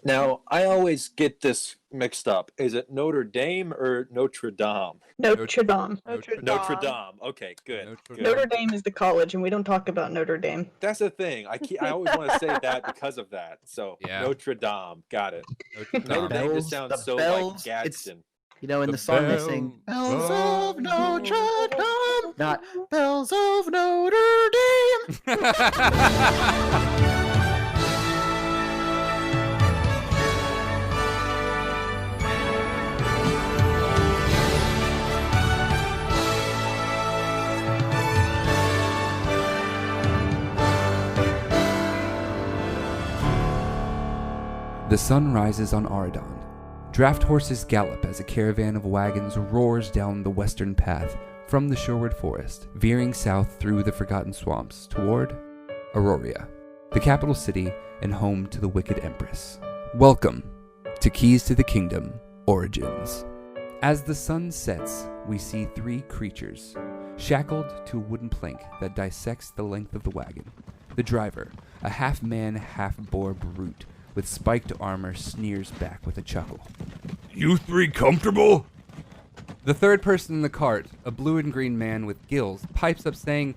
Now, I always get this mixed up. Is it Notre Dame or Notre Dame? Notre Dame. Notre Dame. Okay, good. Notre Dame is the college, and we don't talk about Notre Dame. That's the thing. I always want to say that because of that. So Notre Dame, got it. Notre Dame just sounds so like Gadsden. You know, in the song they sing, Bells of Notre Dame, not Bells of Notre Dame. The sun rises on Aradon. Draft horses gallop as a caravan of wagons roars down the western path from the shoreward forest, veering south through the forgotten swamps toward Aurora, the capital city and home to the Wicked Empress. Welcome to Keys to the Kingdom Origins. As the sun sets, we see three creatures, shackled to a wooden plank that dissects the length of the wagon. The driver, a half-man, half-boar brute, with spiked armor, sneers back with a chuckle. You three comfortable? The third person in the cart, a blue and green man with gills, pipes up saying,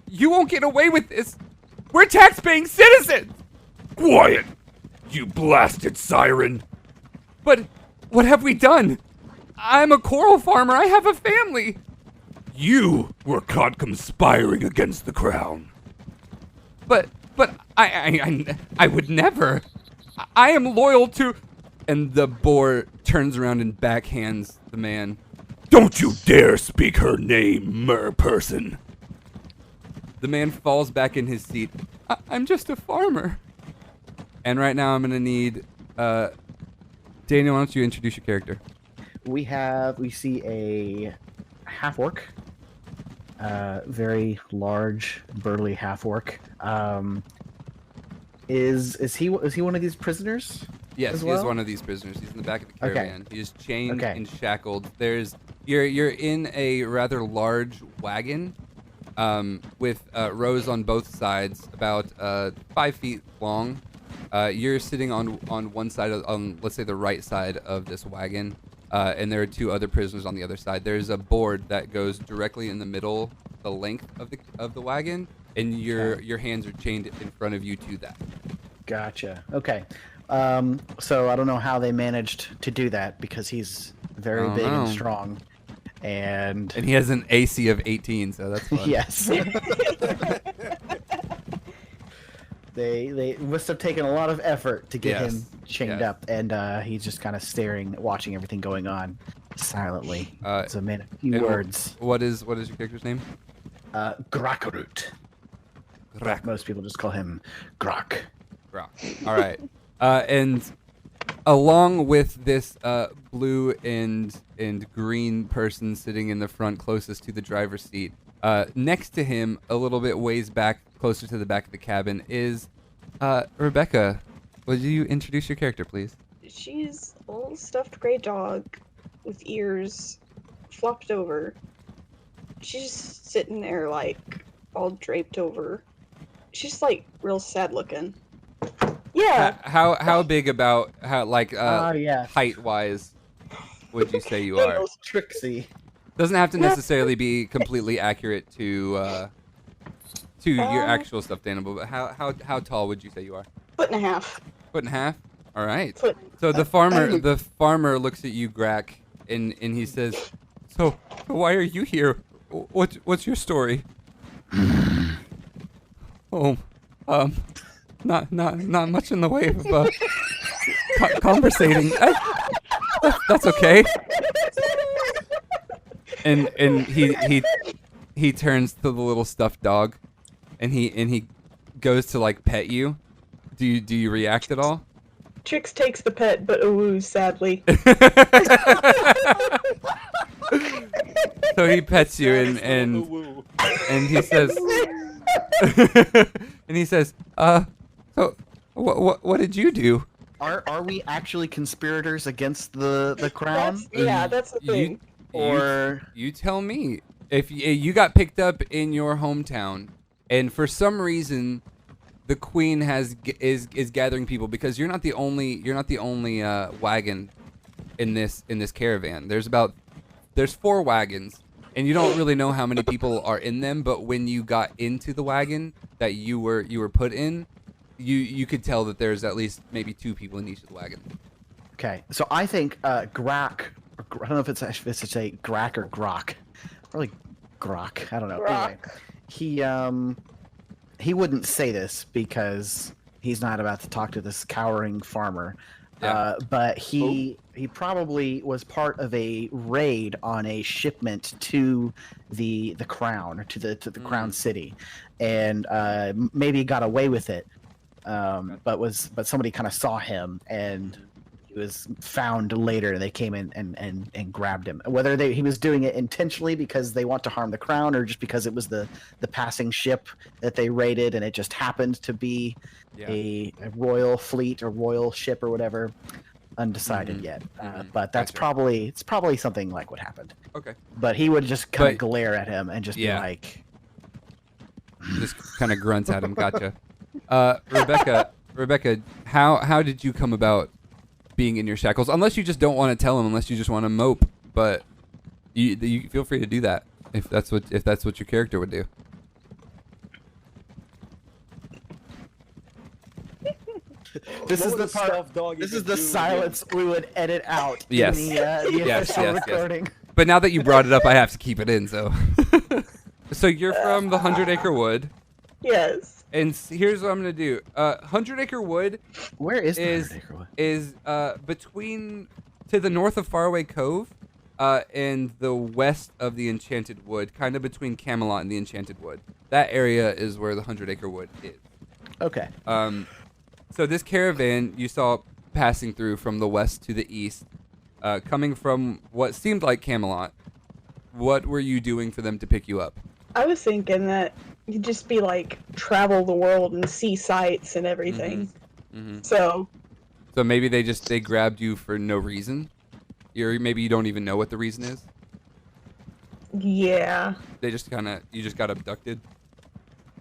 "You won't get away with this! We're tax-paying citizens!" Quiet, you blasted siren! But what have we done? I'm a coral farmer. I have a family. You were caught conspiring against the crown. But I would never. I am loyal to... And the boar turns around and backhands the man. Don't you dare speak her name, mer-person. The man falls back in his seat. I'm just a farmer. And right now I'm going to need... Daniel, why don't you introduce your character? We see a half-orc. Very large, burly half-orc. Is he one of these prisoners? Yes, he is one of these prisoners. He's in the back of the caravan. He is chained and shackled. You're in a rather large wagon, with rows on both sides, about 5 feet long. You're sitting on one side on let's say the right side of this wagon, and there are two other prisoners on the other side. There's a board that goes directly in the middle, the length of the wagon, and your hands are chained in front of you to that. Gotcha. Okay. So I don't know how they managed to do that because he's very big and strong, and he has an AC of 18, so that's fun. Yes. They must have taken a lot of effort to get him chained up, and he's just kind of staring, watching everything going on silently. So, man, a few words. What is your character's name? Grakarut. Most people just call him Grak. All right. And along with this blue and green person sitting in the front closest to the driver's seat, next to him, a little bit ways back, closer to the back of the cabin, is Rebekah. Would you introduce your character, please? She's a little stuffed gray dog with ears flopped over. She's just sitting there, like, all draped over. She's, like, real sad looking. Yeah. How big about height wise would you say you are? Trixie. Doesn't have to necessarily be completely accurate to your actual stuffed animal, but how tall would you say you are? 1.5 feet. 1.5 feet? All right. Foot. So the farmer looks at you, Grak, and he says, "So why are you here? What's your story?" Oh, not much in the way of conversating. That's okay. And he turns to the little stuffed dog, and he goes to like pet you. Do you react at all? Trix takes the pet, but ooh, sadly. So he pets you and he says so what did you do? Are we actually conspirators against the crown? That's the thing. You tell me. If you got picked up in your hometown, and for some reason the queen is gathering people, because you're not the only wagon in this caravan. There's 4 wagons, and you don't really know how many people are in them. But when you got into the wagon that you were put in, you could tell that there's at least maybe 2 people in each of the wagons. Okay, so I think Grak. I don't know if it's say Grak or Grok. Probably Grok. I don't know. Grok. Anyway, he wouldn't say this because he's not about to talk to this cowering farmer. Yeah. But he probably was part of a raid on a shipment to the crown, or to the crown city, and maybe got away with it. But somebody kind of saw him, and he was found later. They came in and grabbed him. Whether he was doing it intentionally because they want to harm the crown, or just because it was the passing ship that they raided, and it just happened to be a royal fleet or royal ship or whatever, undecided yet. But that's probably something like what happened. Okay. But he would just kind of glare at him and just be like, just kind of grunts at him. Gotcha. Rebekah, how did you come about being in your shackles? Unless you just don't want to tell him, unless you just want to mope, but you feel free to do that if that's what your character would do. This is the part. This is the silence we would edit out. Yes. In the official recording. Yes. But now that you brought it up, I have to keep it in. So, so you're from the 100 Acre Wood. Yes. And here's what I'm gonna do. 100 Acre Wood. Where is 100 Acre Wood? Is between, to the north of Faraway Cove, and the west of the Enchanted Wood, kind of between Camelot and the Enchanted Wood. That area is where the 100 Acre Wood is. Okay. So this caravan you saw passing through from the west to the east, coming from what seemed like Camelot. What were you doing for them to pick you up? I was thinking that you'd just be like, travel the world and see sights and everything. So maybe they grabbed you for no reason? Or maybe you don't even know what the reason is? Yeah. You just got abducted?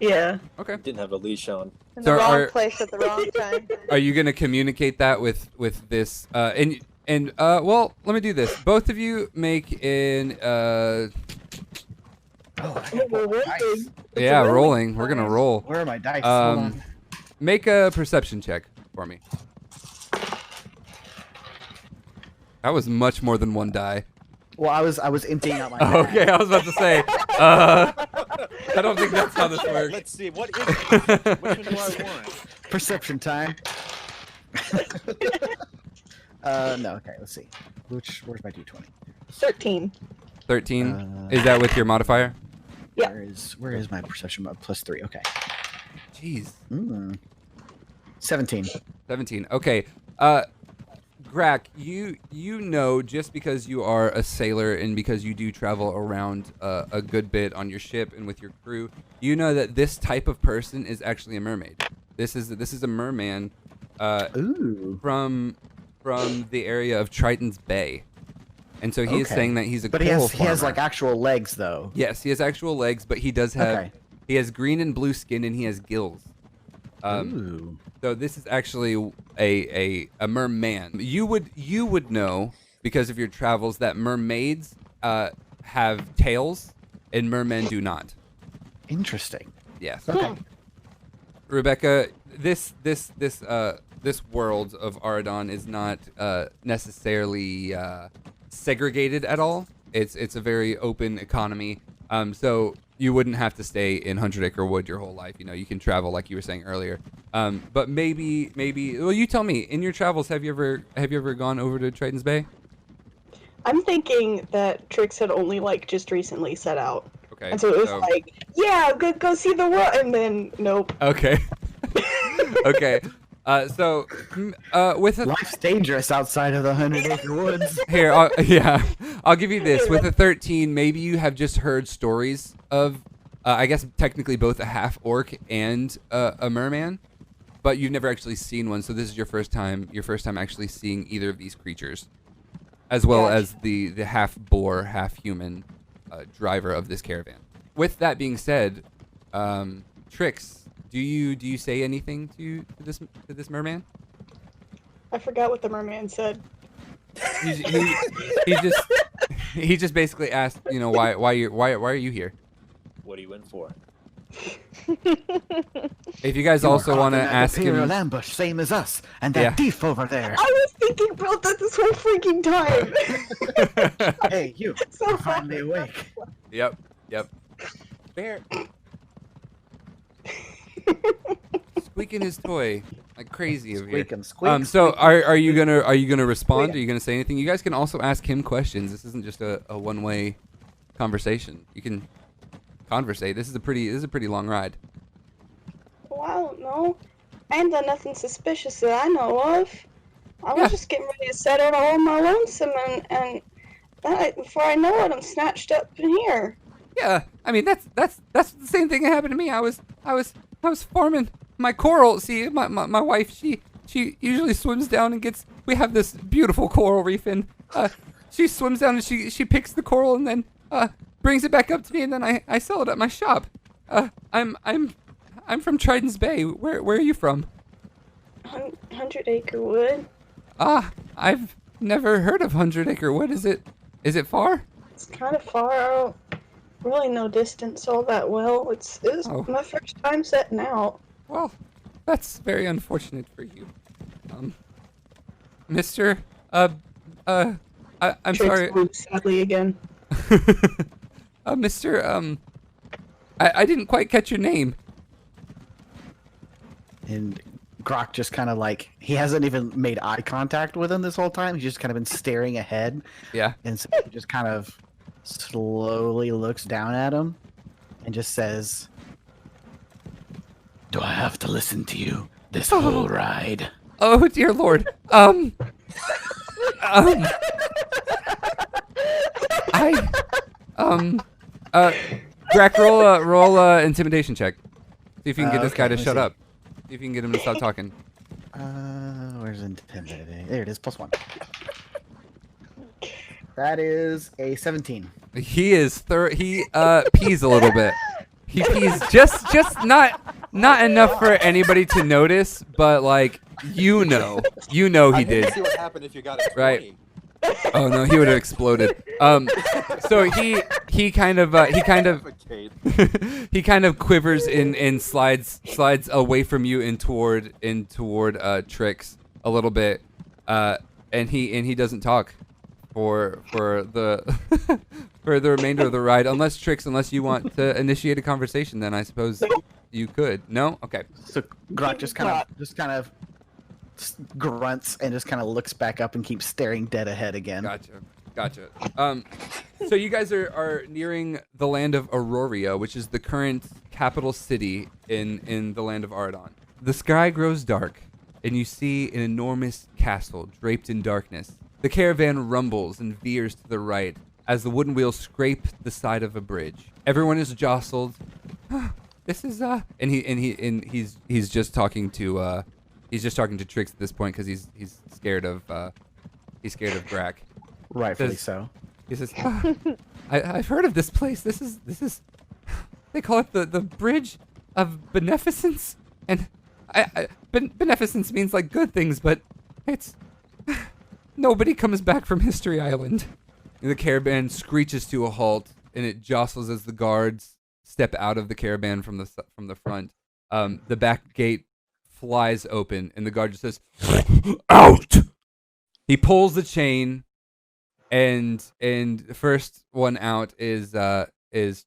Yeah. Okay. Didn't have a leash on. In the wrong place at the wrong time. Are you gonna communicate that with this? Well, let me do this. Both of you make an rolling. We're gonna roll. Where are my dice? Hold on. Make a perception check for me. That was much more than 1 die. Well, I was emptying out my bag. Okay, I was about to say. I don't think that's how this works. Let's see. What is it? Which one do I want? Perception time. No. Okay. Let's see. Where's my d20? 13. 13. Is that with your modifier? Yeah. Where is my perception mod? +3. Okay. Jeez. 17. 17. Okay. Grak, you know, just because you are a sailor and because you do travel around a good bit on your ship and with your crew, you know that this type of person is actually a mermaid. This is a merman from the area of Triton's Bay. And so he is saying that he's a coal farmer. He has like actual legs though. Yes, he has actual legs, but he does have he has green and blue skin and he has gills. So this is actually a merman. You would know because of your travels that mermaids have tails and mermen do not. Interesting. Yes. Okay. Rebekah, this world of Aradon is not necessarily segregated at all. It's a very open economy. So you wouldn't have to stay in 100 Acre Wood your whole life. You know, you can travel like you were saying earlier. But maybe, well, you tell me. In your travels, have you ever gone over to Triton's Bay? I'm thinking that Trix had only like just recently set out. Okay. And so it was like, yeah, go see the world, and then nope. Okay. Okay. With life's dangerous outside of the 100 Acre Woods. Here, I'll give you this. With a 13, maybe you have just heard stories of, I guess technically both a half orc and a merman, but you've never actually seen one. So this is your first time actually seeing either of these creatures, as well as the half boar, half human driver of this caravan. With that being said, Trix, Do you say anything to this merman? I forgot what the merman said. He just basically asked, why are you here? What are you in for? If you guys also want to ask him, Imperial ambush, same as us, and that thief over there. I was thinking about that this whole freaking time. Hey, you! So You're finally awake. Yep. Bear. Squeaking his toy like crazy over here. Squeak, so are you gonna respond? Are you gonna say anything? You guys can also ask him questions. This isn't just a one-way conversation. You can conversate. This is a pretty long ride. Well, I don't know. I ain't done nothing suspicious that I know of. I was just getting ready to set out all on my lonesome, and before I know it, I'm snatched up in here. Yeah, I mean that's the same thing that happened to me. I was farming my coral. See, my wife, she usually swims down and gets. We have this beautiful coral reef, and she swims down and she picks the coral and then brings it back up to me, and then I sell it at my shop. I'm from Triton's Bay. Where are you from? 100 Acre Wood. I've never heard of 100 Acre Wood. Is it far? It's kind of far. I don't really know distance all that well. It was my first time setting out. Well, that's very unfortunate for you. Mr. I'm sorry. Sadly again. Mr. I didn't quite catch your name. And Grak just kind of like, he hasn't even made eye contact with him this whole time. He's just kind of been staring ahead. Yeah. And so he just kind of slowly looks down at him and just says, "Do I have to listen to you this whole ride?" Oh, dear Lord. Grak, roll a intimidation check. See if you can get this guy to shut up. See if you can get him to stop talking. Where's intimidating? There it is, +1. That is a 17. He is he pees a little bit. He pees just not enough for anybody to notice, but like you know he did. See what happened if you got it right. Oh no, he would have exploded. So he kind of he kind of quivers and slides away from you and toward Tricks a little bit, and he doesn't talk for the for the remainder of the ride, unless you want to initiate a conversation. Then I suppose you could. No, okay. So Grak just kind of grunts and just kind of looks back up and keeps staring dead ahead again. Gotcha. So you guys are nearing the land of Auroria, which is the current capital city in the land of Aradon. The sky grows dark, and you see an enormous castle draped in darkness. The caravan rumbles and veers to the right as the wooden wheels scrape the side of a bridge. Everyone is jostled. This is and he's just talking to Tricks at this point because he's scared of Grak. Rightfully so. He says, I've heard of this place. This is they call it the Bridge of Beneficence, and beneficence means like good things, but it's nobody comes back from History Island. And the caravan screeches to a halt, and it jostles as the guards step out of the caravan from the front. The back gate flies open, and the guard just says, "Out!" He pulls the chain, and the first one out is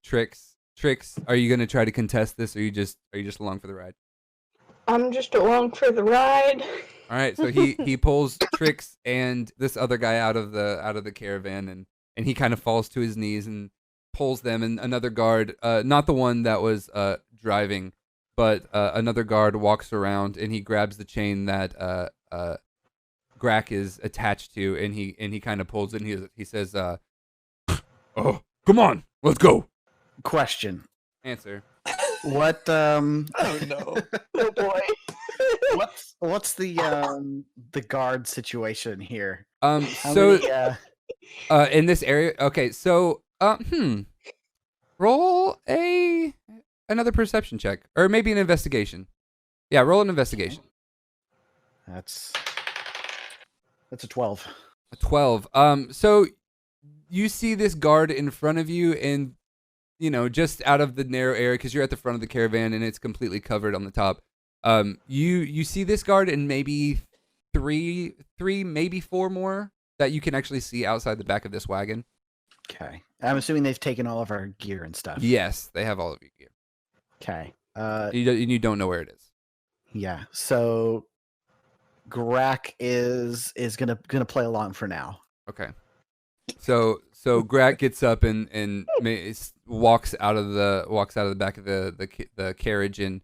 Tricks. Tricks, are you gonna try to contest this, or are you just along for the ride? I'm just along for the ride. All right, so he pulls Tricks and this other guy out of the caravan, and he kind of falls to his knees and pulls them, and another guard, not the one that was driving, but another guard walks around and he grabs the chain that Grak is attached to, and he kind of pulls it, and he says, "Oh, come on, let's go." Question. Answer. What Oh no. Oh boy. What's the guard situation here? In this area, okay, so roll a another perception check, or maybe an investigation. Yeah, roll an investigation. That's a 12. A 12. So you see this guard in front of you, and just out of the narrow area, because you're at the front of the caravan and it's completely covered on the top. You see this guard and maybe three, maybe 4 more that you can actually see outside the back of this wagon. Okay. I'm assuming they've taken all of our gear and stuff. Yes, they have all of your gear. Okay. You don't know where it is. Yeah. So Grak is gonna play along for now. Okay. So Grak gets up and walks out of the back of the carriage and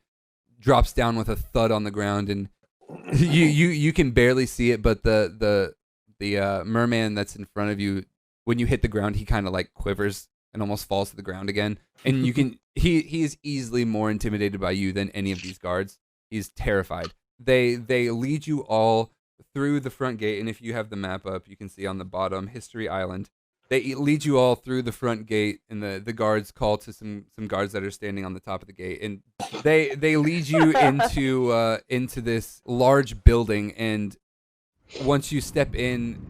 drops down with a thud on the ground, and you can barely see it, but the merman that's in front of you, when you hit the ground, he kind of like quivers and almost falls to the ground again. And you can he is easily more intimidated by you than any of these guards. He's terrified. They lead you all through the front gate, and if you have the map up, you can see on the bottom History Island. They lead you all through the front gate, and the guards call to some guards that are standing on the top of the gate, and they lead you into this large building. And once you step in,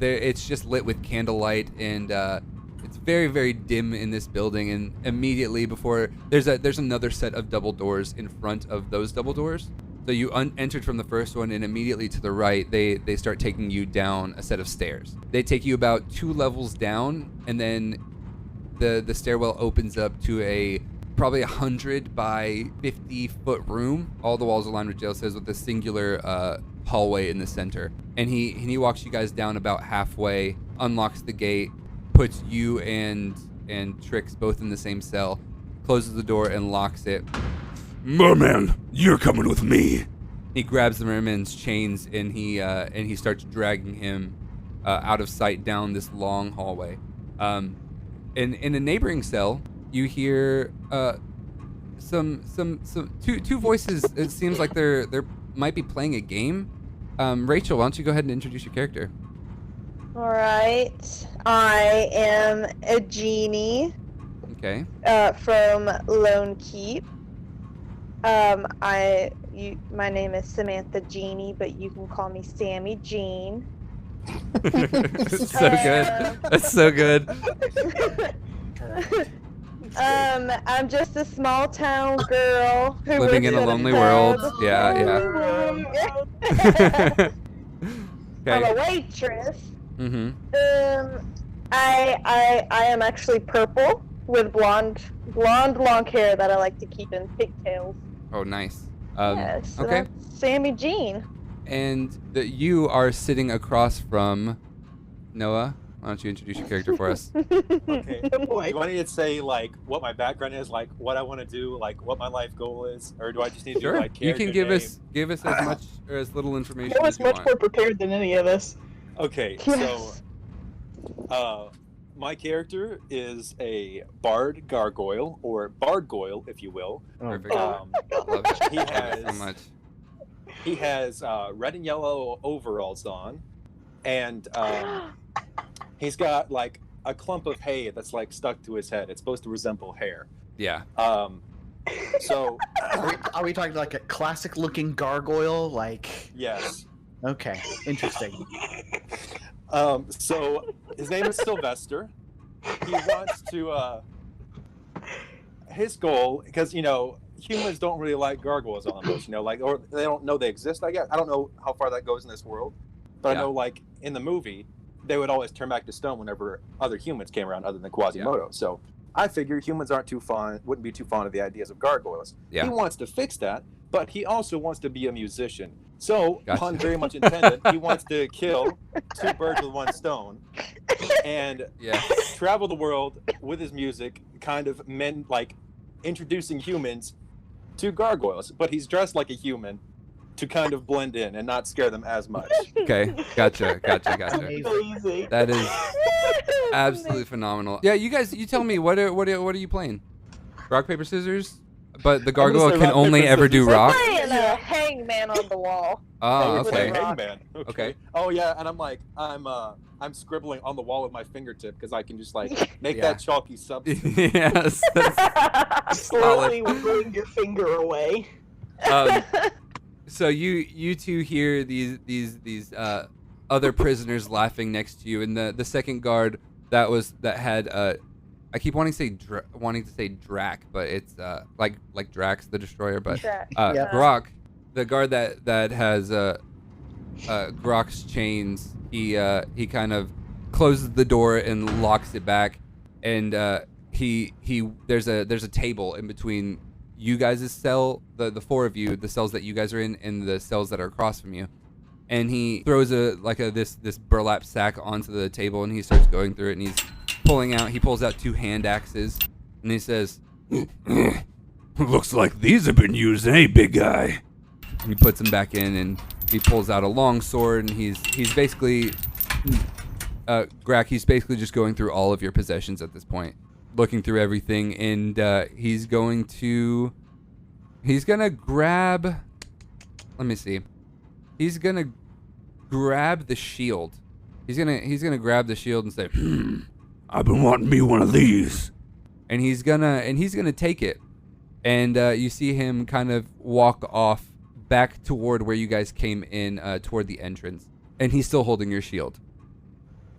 it's just lit with candlelight, and it's very, very dim in this building. And immediately before there's another set of double doors in front of those double doors. So you entered from the first one, and immediately to the right, they start taking you down a set of stairs. They take you about 2 levels down, and then the stairwell opens up to probably 100 by 50 foot room. All the walls are lined with jail cells with a singular hallway in the center. And he walks you guys down about halfway, unlocks the gate, puts you and Tricks both in the same cell, closes the door and locks it. Merman, you're coming with me. He grabs the merman's chains and he starts dragging him out of sight down this long hallway. In a neighboring cell, you hear two voices. It seems like they're might be playing a game. Rachel, why don't you go ahead and introduce your character? All right, I am a genie. Okay. From Lone Keep. My name is Samantha Jeannie, but you can call me Sammy Jean. That's so good. That's so good. I'm just a small town girl who living in a lonely world. Yeah. Okay. I'm a waitress. Mm-hmm. I am actually purple with blonde long hair that I like to keep in pigtails. Oh, nice. Yes. Okay. Sammy Jean. And you are sitting across from Noah. Why don't you introduce your character for us? Okay. Do I need to say like what my background is, like what I want to do, like what my life goal is, or do I just need to do like you can give name? give us as much or as little information I as was you much want. more prepared than any of us. Okay, Yes. so my character is a bard gargoyle, or bardgoyle, if you will. Perfect. Love it. He Love it has so much. He has red and yellow overalls on, and he's got like a clump of hay that's like stuck to his head. It's supposed to resemble hair. Yeah. So Are we talking like a classic looking gargoyle? Like, yes. okay, interesting. So his name is Sylvester. He wants to his goal, because humans don't really like gargoyles almost, like, or they don't know they exist. I guess I don't know how far that goes in this world, but I know like in the movie they would always turn back to stone whenever other humans came around, other than Quasimodo. Yeah. So I figure humans wouldn't be too fond of the ideas of gargoyles. Yeah. He wants to fix that, but he also wants to be a musician. So, pun very much intended, he wants to kill 2 birds with 1 stone and travel the world with his music, kind of introducing humans to gargoyles. But he's dressed like a human to kind of blend in and not scare them as much. Okay, gotcha. That is absolutely phenomenal. Yeah, you guys, you tell me, what are you playing? Rock, paper, scissors? But the gargoyle say can rock, only paper, ever do scissors. We're rock. playing a hangman on the wall. Oh, Hey, okay. Rock. Hangman. Okay. Oh yeah, and I'm scribbling on the wall with my fingertip because I can just like make Yeah. that chalky substance. Yes. That's Slowly wiggling your finger away. So you two hear these other prisoners laughing next to you, and the second guard that had I keep wanting to say Drak, but it's like Drax the Destroyer, but Yep. Grok, the guard that has Grok's chains, he kind of closes the door and locks it back, and there's a table in between you guys' cell, the four of you, the cells that you guys are in, and the cells that are across from you. And he throws this burlap sack onto the table, and he starts going through it, and he pulls out 2 hand axes, and he says, Looks like these have been used, eh, big guy? he puts them back in, and he pulls out a long sword, and he's basically Grak, he's basically just going through all of your possessions at this point, looking through everything, and he's gonna grab, let me see, he's gonna grab the shield. He's gonna grab the shield and say, I've been wanting me one of these. and he's gonna take it, and you see him kind of walk off back toward where you guys came in, toward the entrance, and he's still holding your shield.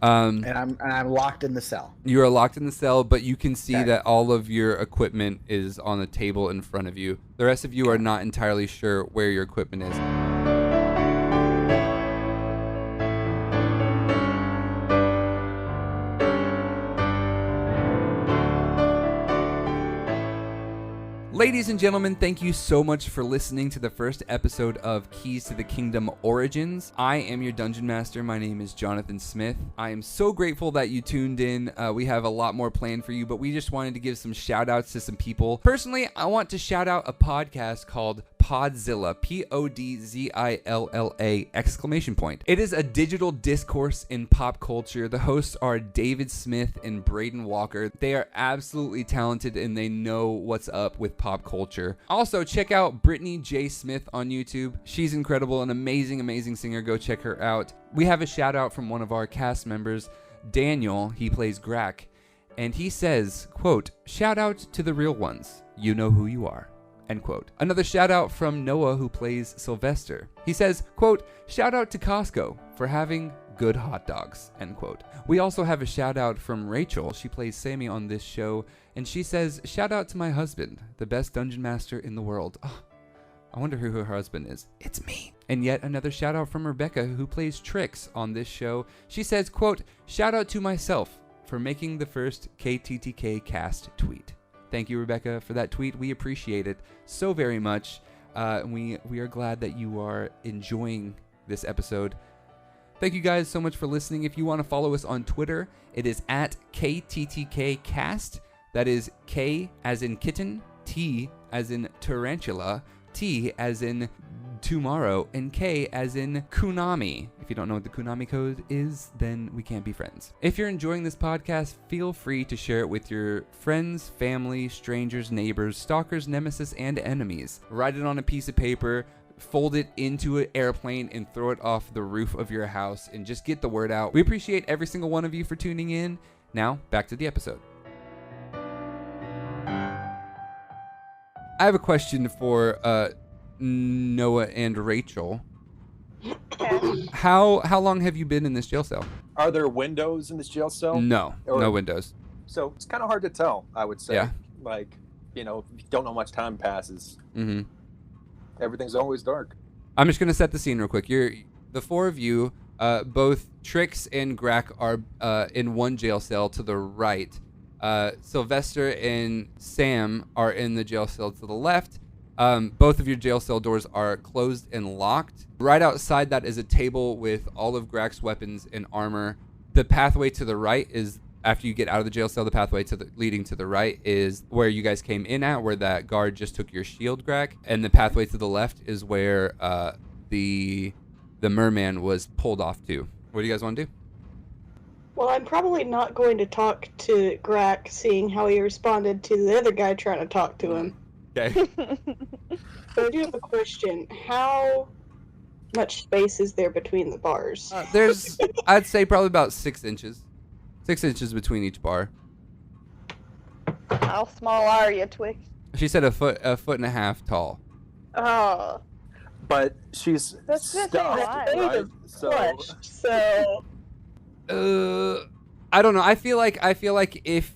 And I'm locked in the cell. You are locked in the cell, but you can see Okay. that all of your equipment is on the table in front of you. The rest of you are not entirely sure where your equipment is. Ladies and gentlemen, thank you so much for listening to the first episode of Keys to the Kingdom Origins. I am your Dungeon Master. My name is Jonathan Smith. I am so grateful that you tuned in. We have a lot more planned for you, but we just wanted to give some shout outs to some people. Personally, I want to shout out a podcast called Podzilla, Podzilla! It is a digital discourse in pop culture. The hosts are David Smith and Braden Walker. They are absolutely talented and they know what's up with pop culture. Also, check out Brittany J Smith on YouTube. She's incredible, an amazing singer. Go check her out. We have a shout out from one of our cast members, Daniel. He plays Grak, and he says, quote, "Shout out to the real ones. You know who you are." End quote. Another shout out from Noah, who plays Sylvester. He says, quote, "Shout out to Costco for having good hot dogs." End quote. We also have a shout out from Rachel. She plays Sammy on this show, and she says, "Shout out to my husband, the best dungeon master in the world." Oh, I wonder who her husband is. It's me. And yet another shout out from Rebekah, who plays Tricks on this show. She says, quote, "Shout out to myself for making the first KTTK cast tweet." Thank you, Rebekah, for that tweet. We appreciate it so very much. We are glad that you are enjoying this episode. Thank you guys so much for listening. If you want to follow us on Twitter, it is at KTTKcast. That is K as in kitten, T as in tarantula, T as in tomorrow, and K as in Konami. If you don't know what the Konami code is, then we can't be friends. If you're enjoying this podcast, feel free to share it with your friends, family, strangers, neighbors, stalkers, nemesis, and enemies. Write it on a piece of paper, fold it into an airplane, and throw it off the roof of your house, and just get the word out. We appreciate every single one of you for tuning in. Now, back to the episode. I have a question for Noah and Rachel. How long have you been in this jail cell? Are there windows in this jail cell? No windows. So it's kind of hard to tell, I would say. Yeah. Like, you know, if you don't know how much time passes. Mm-hmm. Everything's always dark. I'm just gonna set the scene real quick. The four of you, both Tricks and Grak are in one jail cell to the right. Sylvester and Sam are in the jail cell to the left. Both of your jail cell doors are closed and locked. Right outside that is a table with all of Grak's weapons and armor. The pathway to the right is, after you get out of the jail cell, the pathway leading to the right is where you guys came in at, where that guard just took your shield, Grak. And the pathway to the left is where the merman was pulled off to. What do you guys want to do? Well, I'm probably not going to talk to Grak, seeing how he responded to the other guy trying to talk to him. Okay. So I do have a question. How much space is there between the bars? There's, I'd say probably about 6 inches. 6 inches between each bar. How small are you, Twix? She said a foot and a half tall. Oh. But she's That's just stuffed, a lot. right? So So I don't know. I feel like if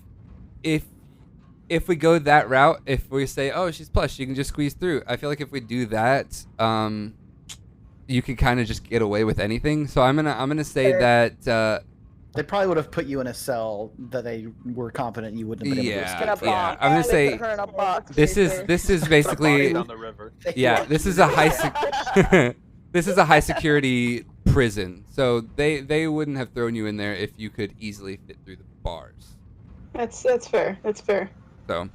we go that route, if we say, oh, she's plush, you can just squeeze through. I feel like if we do that, you can kind of just get away with anything. So I'm gonna say that. They probably would have put you in a cell that they were confident you wouldn't have been able to Yeah, escape. yeah. I'm gonna say put her in a box. this is basically on the river. yeah. This is a this is a high security prison. So they wouldn't have thrown you in there if you could easily fit through the bars. That's fair. That's fair. So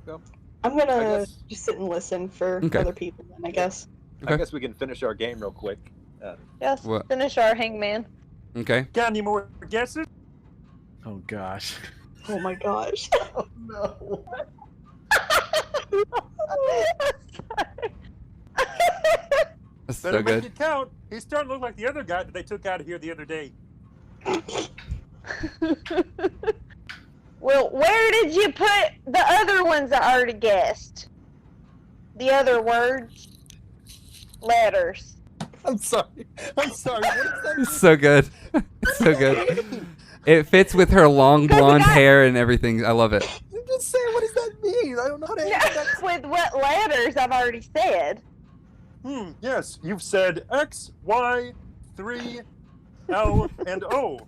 I'm I gonna guess- just sit and listen for Okay. other people then, I guess. I guess we can finish our game real quick. Yes, What? finish our hangman. okay. Got any more guesses? Oh gosh. Oh my gosh. Oh no. That's Better so make good. it count. He's starting to look like the other guy that they took out of here the other day. Well, where did you put the other ones I already guessed? The other words? Letters. I'm sorry. What is that? It's so good. It's so good. It fits with her long blonde hair and everything. I love it. I'm just saying, what does that mean? I don't know how to answer that. With what letters I've already said. Yes, you've said X, Y, 3, L, and O.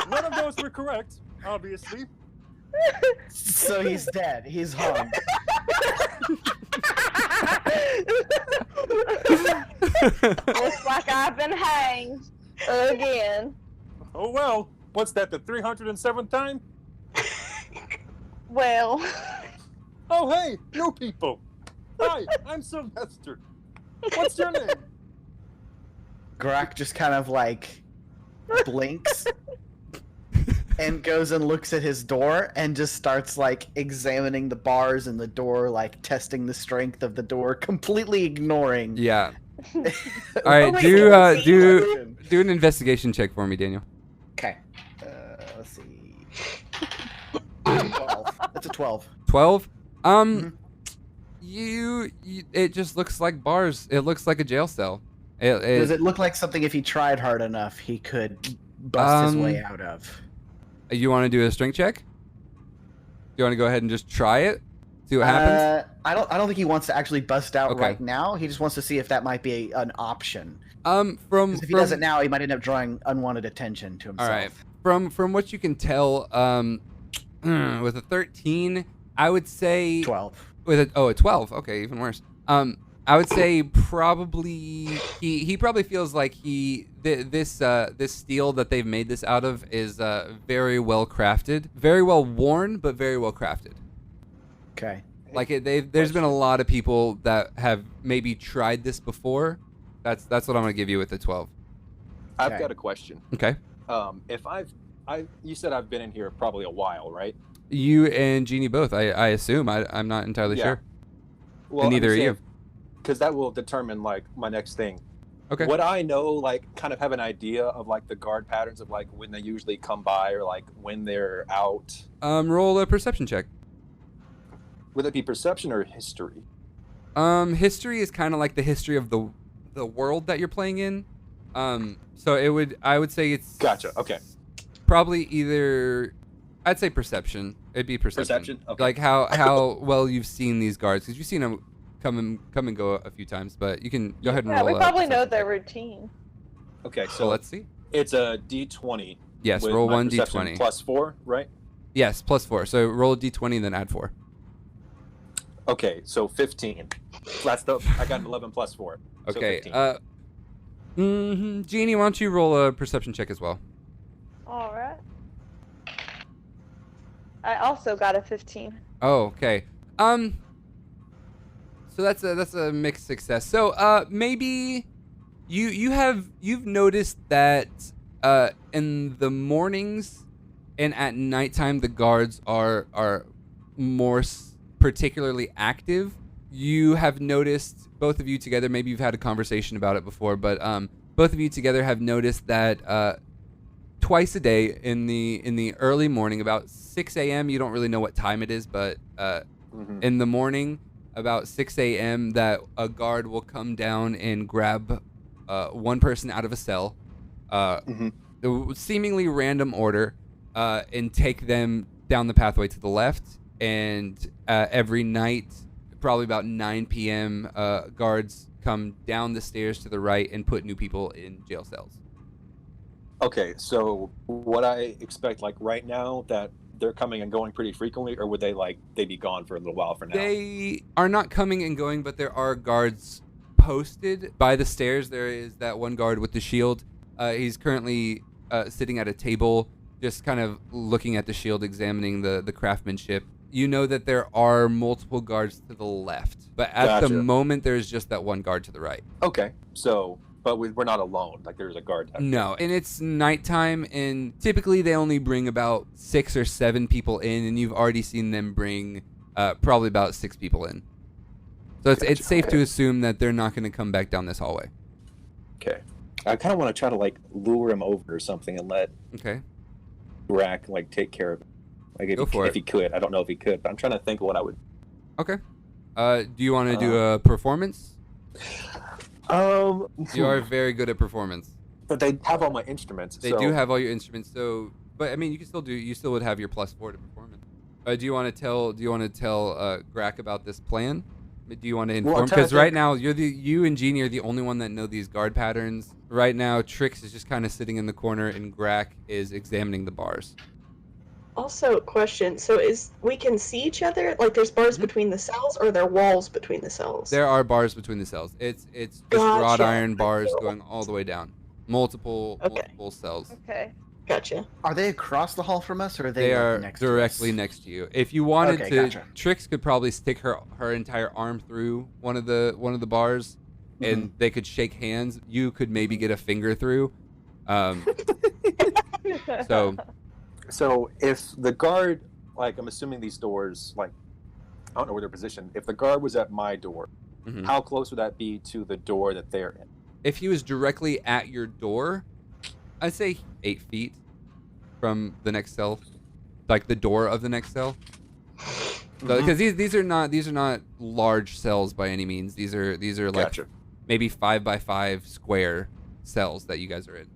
None of those were correct, obviously. So he's dead. He's hung. Looks like I've been hanged again. Oh well, what's that, the 307th time? Well, Oh hey, new people. Hi, I'm Sylvester. What's your name? Grak just kind of like blinks and goes and looks at his door and just starts like examining the bars in the door, like testing the strength of the door, completely ignoring. Yeah. All right. Do an investigation check for me, Daniel. Okay. Let's see. 12. That's a 12. 12. Mhm. You it just looks like bars. It looks like a jail cell. Does it look like something if he tried hard enough he could bust his way out of? You want to do a strength check? You want to go ahead and just try it? See what happens? I don't think he wants to actually bust out Okay. right now. He just wants to see if that might be an option. From 'Cause if he does it now, he might end up drawing unwanted attention to all himself. right. From what you can tell, with a 13, I would say 12. with a 12. Okay, even worse. I would say probably he probably feels like this steel that they've made this out of is very well crafted, very well worn, but very well crafted. Okay. Like there's been a lot of people that have maybe tried this before. That's what I'm gonna give you with the 12. I've Okay. got a question. Okay. If you said I've been in here probably a while, right? You and Jeannie both. I assume. I'm not entirely Yeah. sure. Well, And neither are you. Because that will determine like my next thing. Okay. Would I know, like, kind of have an idea of like the guard patterns of like when they usually come by or like when they're out? Roll a perception check. Would it be perception or history? History is kind of like the history of the world that you're playing in. So I would say it's Gotcha. Okay. probably either I'd say perception. It'd be perception. Perception? Okay. Like how well you've seen these guards, because you've seen them come and go a few times. But you can go ahead and Yeah, roll. we a probably know perception their check. routine. Okay. So So let's see. it's a D20. Yes, with roll my one perception d20. plus 4, right? Yes, plus 4. So roll a d20 and then add 4. Okay, so 15. That's I got an 11 plus 4. So Okay. 15. Jeannie, why don't you roll a perception check as well? All right. I also got a 15. Oh, okay. So that's a mixed success. So maybe you've noticed that in the mornings and at nighttime the guards are more particularly active. You have noticed, both of you together, maybe you've had a conversation about it before, but both of you together have noticed that twice a day in the early morning, about 6 a.m. You don't really know what time it is, but in the morning, about 6 a.m., that a guard will come down and grab one person out of a cell, seemingly random order, and take them down the pathway to the left. And every night, probably about 9 p.m., guards come down the stairs to the right and put new people in jail cells. Okay, so what I expect, like right now, that they're coming and going pretty frequently, or would they be gone for a little while for now? They are not coming and going, but there are guards posted by the stairs. There is that one guard with the shield. He's currently sitting at a table, just kind of looking at the shield, examining the craftsmanship. You know that there are multiple guards to the left, but at the moment, there's just that one guard to the right. Okay, so... But we're not alone. Like, there's a guard. No, and it's nighttime, and typically they only bring about 6 or 7 people in, and you've already seen them bring probably about 6 people in. So it's safe to assume that they're not going to come back down this hallway. Okay. I kind of want to try to, lure him over or something and let Grak, take care of it. If he could. I don't know if he could, but I'm trying to think of what I would... Okay. Do you want to do a performance? You are very good at performance. But they have all my instruments. They do have all your instruments, so but I mean you still would have your +4 to performance. Do you want to tell Grak about this plan? Do you want to inform? Because right now you and Jeannie are the only one that know these guard patterns. Right now Tricks is just kind of sitting in the corner and Grak is examining the bars. Also, question. So we can see each other? Like, there's bars between the cells, or there are walls between the cells? There are bars between the cells. It's just wrought iron bars going all the way down. Multiple cells. Okay. Gotcha. Are they across the hall from us, or are they are next directly to us? next to you? If you wanted to, gotcha. Trix could probably stick her entire arm through one of the bars, and they could shake hands. You could maybe get a finger through. So if the guard, I'm assuming these doors, I don't know where they're positioned. If the guard was at my door, how close would that be to the door that they're in? If he was directly at your door, I'd say 8 feet from the next cell, like the door of the next cell. Because these are not large cells by any means. These are maybe 5 by 5 square cells that you guys are in.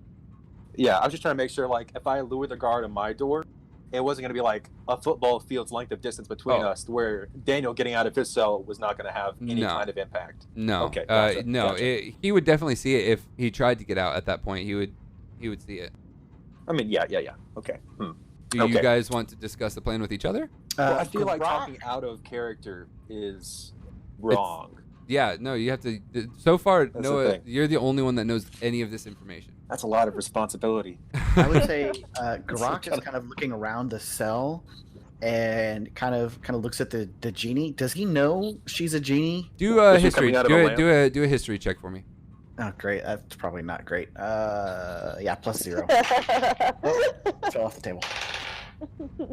Yeah, I was just trying to make sure, if I lure the guard at my door, it wasn't going to be a football field's length of distance between us, where Daniel getting out of his cell was not going to have any kind of impact. No. Okay. Gotcha. He would definitely see it if he tried to get out at that point. He would see it. I mean, yeah. Okay. Do you guys want to discuss the plan with each other? Well, I feel like talking out of character is wrong. Yeah, no, you have to. So far, That's Noah, you're the only one that knows any of this information. That's a lot of responsibility. I would say Grak is kind of looking around the cell and kind of looks at the genie. Does he know she's a genie? Do a history. Do a history check for me. Oh, great. That's probably not great. Yeah, +0. Fell off the table.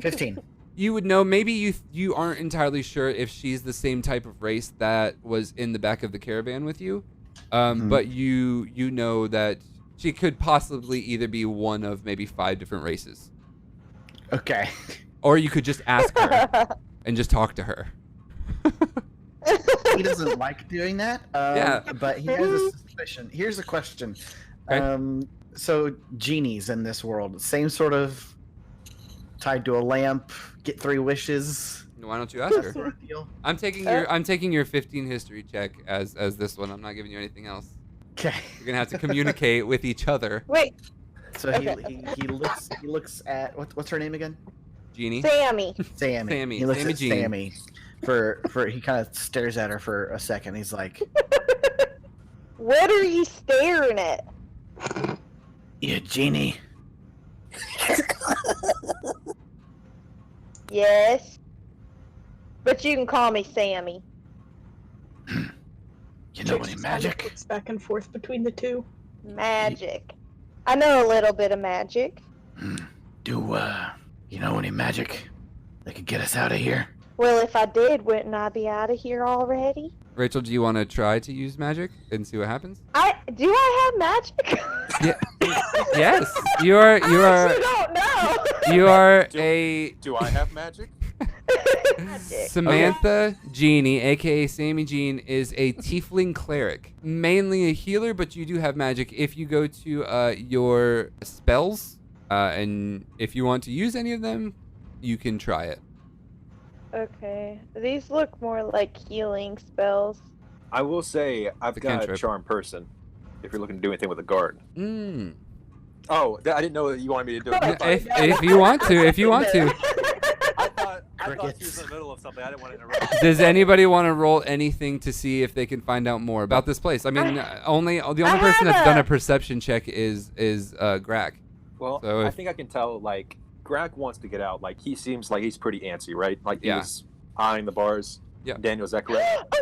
15. You would know. Maybe you aren't entirely sure if she's the same type of race that was in the back of the caravan with you, but you know that she could possibly either be one of maybe 5 different races. Okay. Or you could just ask her and just talk to her. He doesn't like doing that. Yeah. But he has a suspicion. Here's a question. Okay. So genies in this world, same sort of tied to a lamp, get 3 wishes. Why don't you ask her? Sort of deal. I'm taking your 15 history check as this one. I'm not giving you anything else. Okay. You're gonna have to communicate with each other. Wait. So he looks at what's her name again? Jeannie. Sammy. Sammy. He looks Sammy at Jean. Sammy. For he kind of stares at her for a second. He's like, What are you staring at? "You genie." Yes. But you can call me Sammy. You know any magic? Looks back and forth between the two. Magic. I know a little bit of magic. Do You know any magic that could get us out of here? Well, if I did, wouldn't I be out of here already? Rachel, do you want to try to use magic and see what happens? Do I have magic? Yes. You are. I actually don't know. You are Do I have magic? Samantha Genie, aka Sammy Jean, is a tiefling cleric, mainly a healer, but you do have magic. If you go to your spells, and if you want to use any of them, you can try it. Okay. These look more like healing spells. I will say I've a got cantrip. Charm Person. If you're looking to do anything with a guard. Mm. Oh, I didn't know that you wanted me to do it. If you want to, I thought she was in the middle of something. I didn't want to interrupt. Does anybody want to roll anything to see if they can find out more about this place? I mean, the only person that's done a perception check is Grak. Well, So I think I can tell. Like, Grak wants to get out. Like, he seems like he's pretty antsy, right? Like, Yeah. he's eyeing the bars. Yeah. Daniel, is that correct?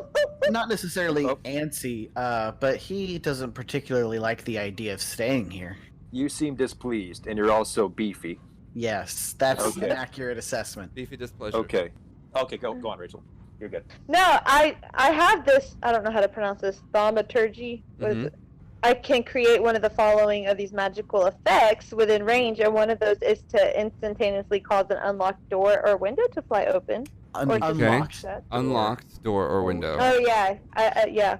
Not necessarily Oh. antsy, but he doesn't particularly like the idea of staying here. You seem displeased, and you're also beefy. Yes, that's Okay. an accurate assessment. Beefy displeasure. Okay. Okay, go on, Rachel. You're good. No, I have this. I don't know how to pronounce this. Thaumaturgy. What is Mhm. it? I can create one of the following of these magical effects within range, and one of those is to instantaneously cause an unlocked door or window to fly open. Or just Unlocked. that. Unlocked door or window. Oh yeah, yeah.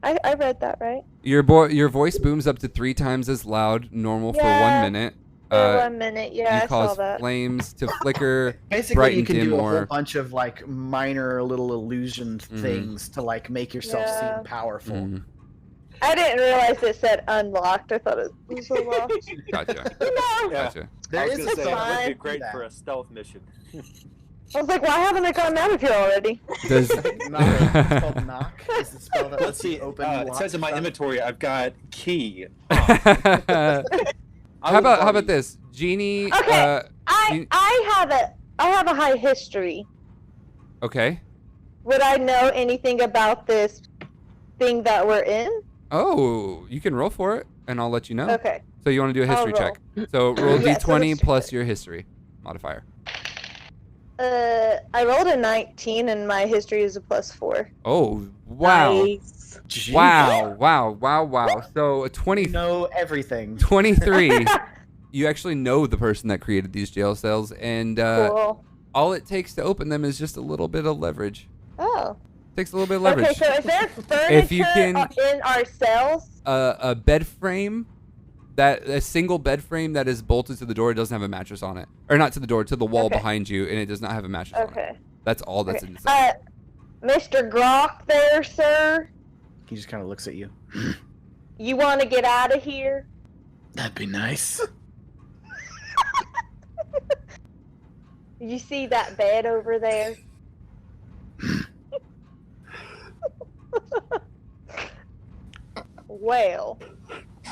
I read that right. Your voice booms up to 3 times as loud, normal for 1 Yeah. minute. For 1 minute, yeah, You I saw cause that. flames to flicker. Basically, bright you and can dim do a whole or- bunch of like minor little illusion Mhm. things to like make yourself Yeah. seem powerful. Mhm. I didn't realize it said unlocked. I thought it was unlocked. Gotcha. No. Yeah. Gotcha. There I was is gonna a say that would fine. be great that. for a stealth mission. I was like, why haven't I gotten out of here already? Does Knock. It's called knock. Is the spell that Let's lets you see. open. It lock says in my stuff. inventory I've got key. How about this? Genie, Okay. You- I have a high history. okay. Would I know anything about this thing that we're in? Oh, you can roll for it, and I'll let you know. Okay. So you want to do a history I'll check. So roll Yeah, so d20 let's- plus your history modifier. I rolled a 19 and my history is a +4. Oh, wow. Nice. Jeez. Wow. So a 20, You know everything. 23, you actually know the person that created these jail cells, and Cool. all it takes to open them is just a little bit of leverage. Oh. Takes a little bit of leverage. Okay, so is there furniture If you can- in our cells? A bed frame, a single bed frame that is bolted to the door, doesn't have a mattress on it, or not to the door, to the wall Okay. behind you, and it does not have a mattress on it. Okay. That's all that's inside. Mr. Grok there, sir? He just kind of looks at you. You want to get out of here? That'd be nice. You see that bed over there? Well,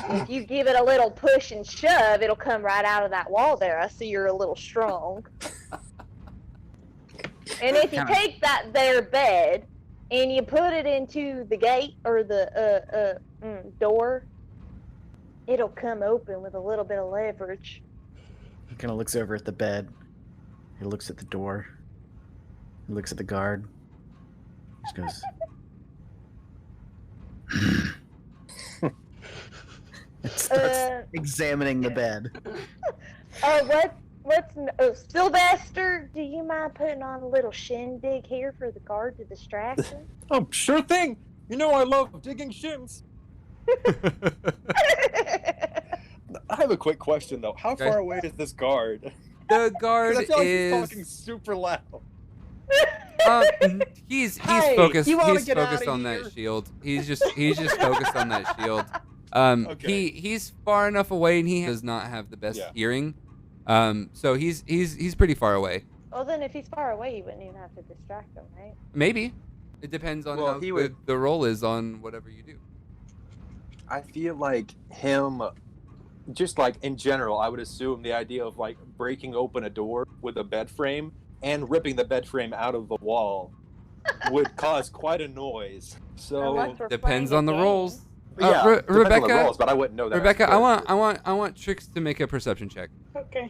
if you give it a little push and shove, it'll come right out of that wall there. I see you're a little strong. And if you Kinda- take that there bed and you put it into the gate or the door, it'll come open with a little bit of leverage. He kind of looks over at the bed. He looks at the door. He looks at the guard. He just goes. And starts examining the bed. Sylvester, do you mind putting on a little shindig here for the guard to distract him? Oh, sure thing. You know I love digging shins. I have a quick question though. How Okay. far away is this guard? The 'Cause guard I feel like he's is. talking super loud. He's Hey, focused. you wanna He's get focused outta on here? that shield. He's just focused on that shield. Okay. He's far enough away, and he does not have the best Yeah. hearing. So he's pretty far away. Well, then if he's far away, you wouldn't even have to distract him, right? Maybe. It depends on Well, how he good would- the roll is on whatever you do. I feel like him, just like in general, I would assume the idea of like breaking open a door with a bed frame and ripping the bed frame out of the wall would cause quite a noise. So Unless we're Depends playing on the a game. rolls. yeah, depends on the Rebekah- rolls, but I wouldn't know that. Rebekah, I want Tricks to make a perception check. Okay.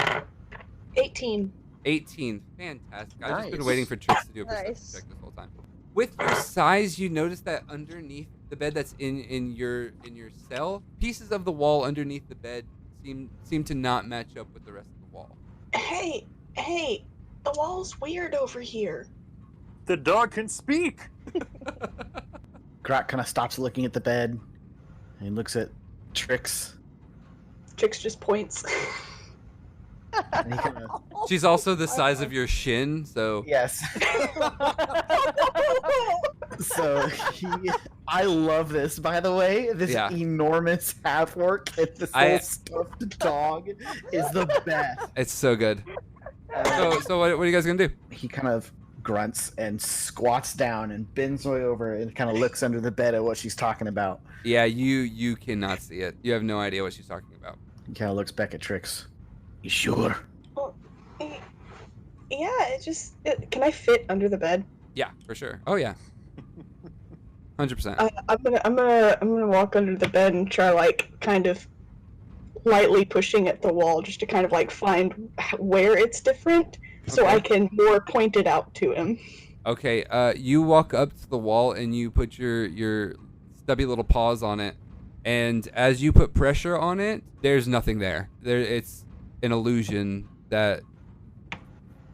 18. 18. Fantastic. I've just been Nice. waiting for Tricks to do a perception Nice. check this whole time. With your size, you notice that underneath the bed that's in your cell, pieces of the wall underneath the bed seem to not match up with the rest of the wall. Hey, the wall's weird over here. The dog can speak. Grak kind of stops looking at the bed and looks at Tricks. Tricks just points. And he kind of, She's also the size of your shin, so yes. So I love this, by the way. This Yeah. enormous half-orc and this little stuffed dog is the best. it's so good. So what are you guys gonna do? He kind of grunts and squats down and bends way over and kind of looks under the bed at what she's talking about. Yeah, you cannot see it. You have no idea what she's talking about. He kind of looks back at Tricks. You sure? Yeah, can I fit under the bed? Yeah, for sure. Oh yeah. 100%. I'm gonna walk under the bed and try like kind of lightly pushing at the wall just to kind of like find where it's different, so I can more point it out to him. Okay, you walk up to the wall and you put your stubby little paws on it, and as you put pressure on it, there's nothing there. It's an illusion that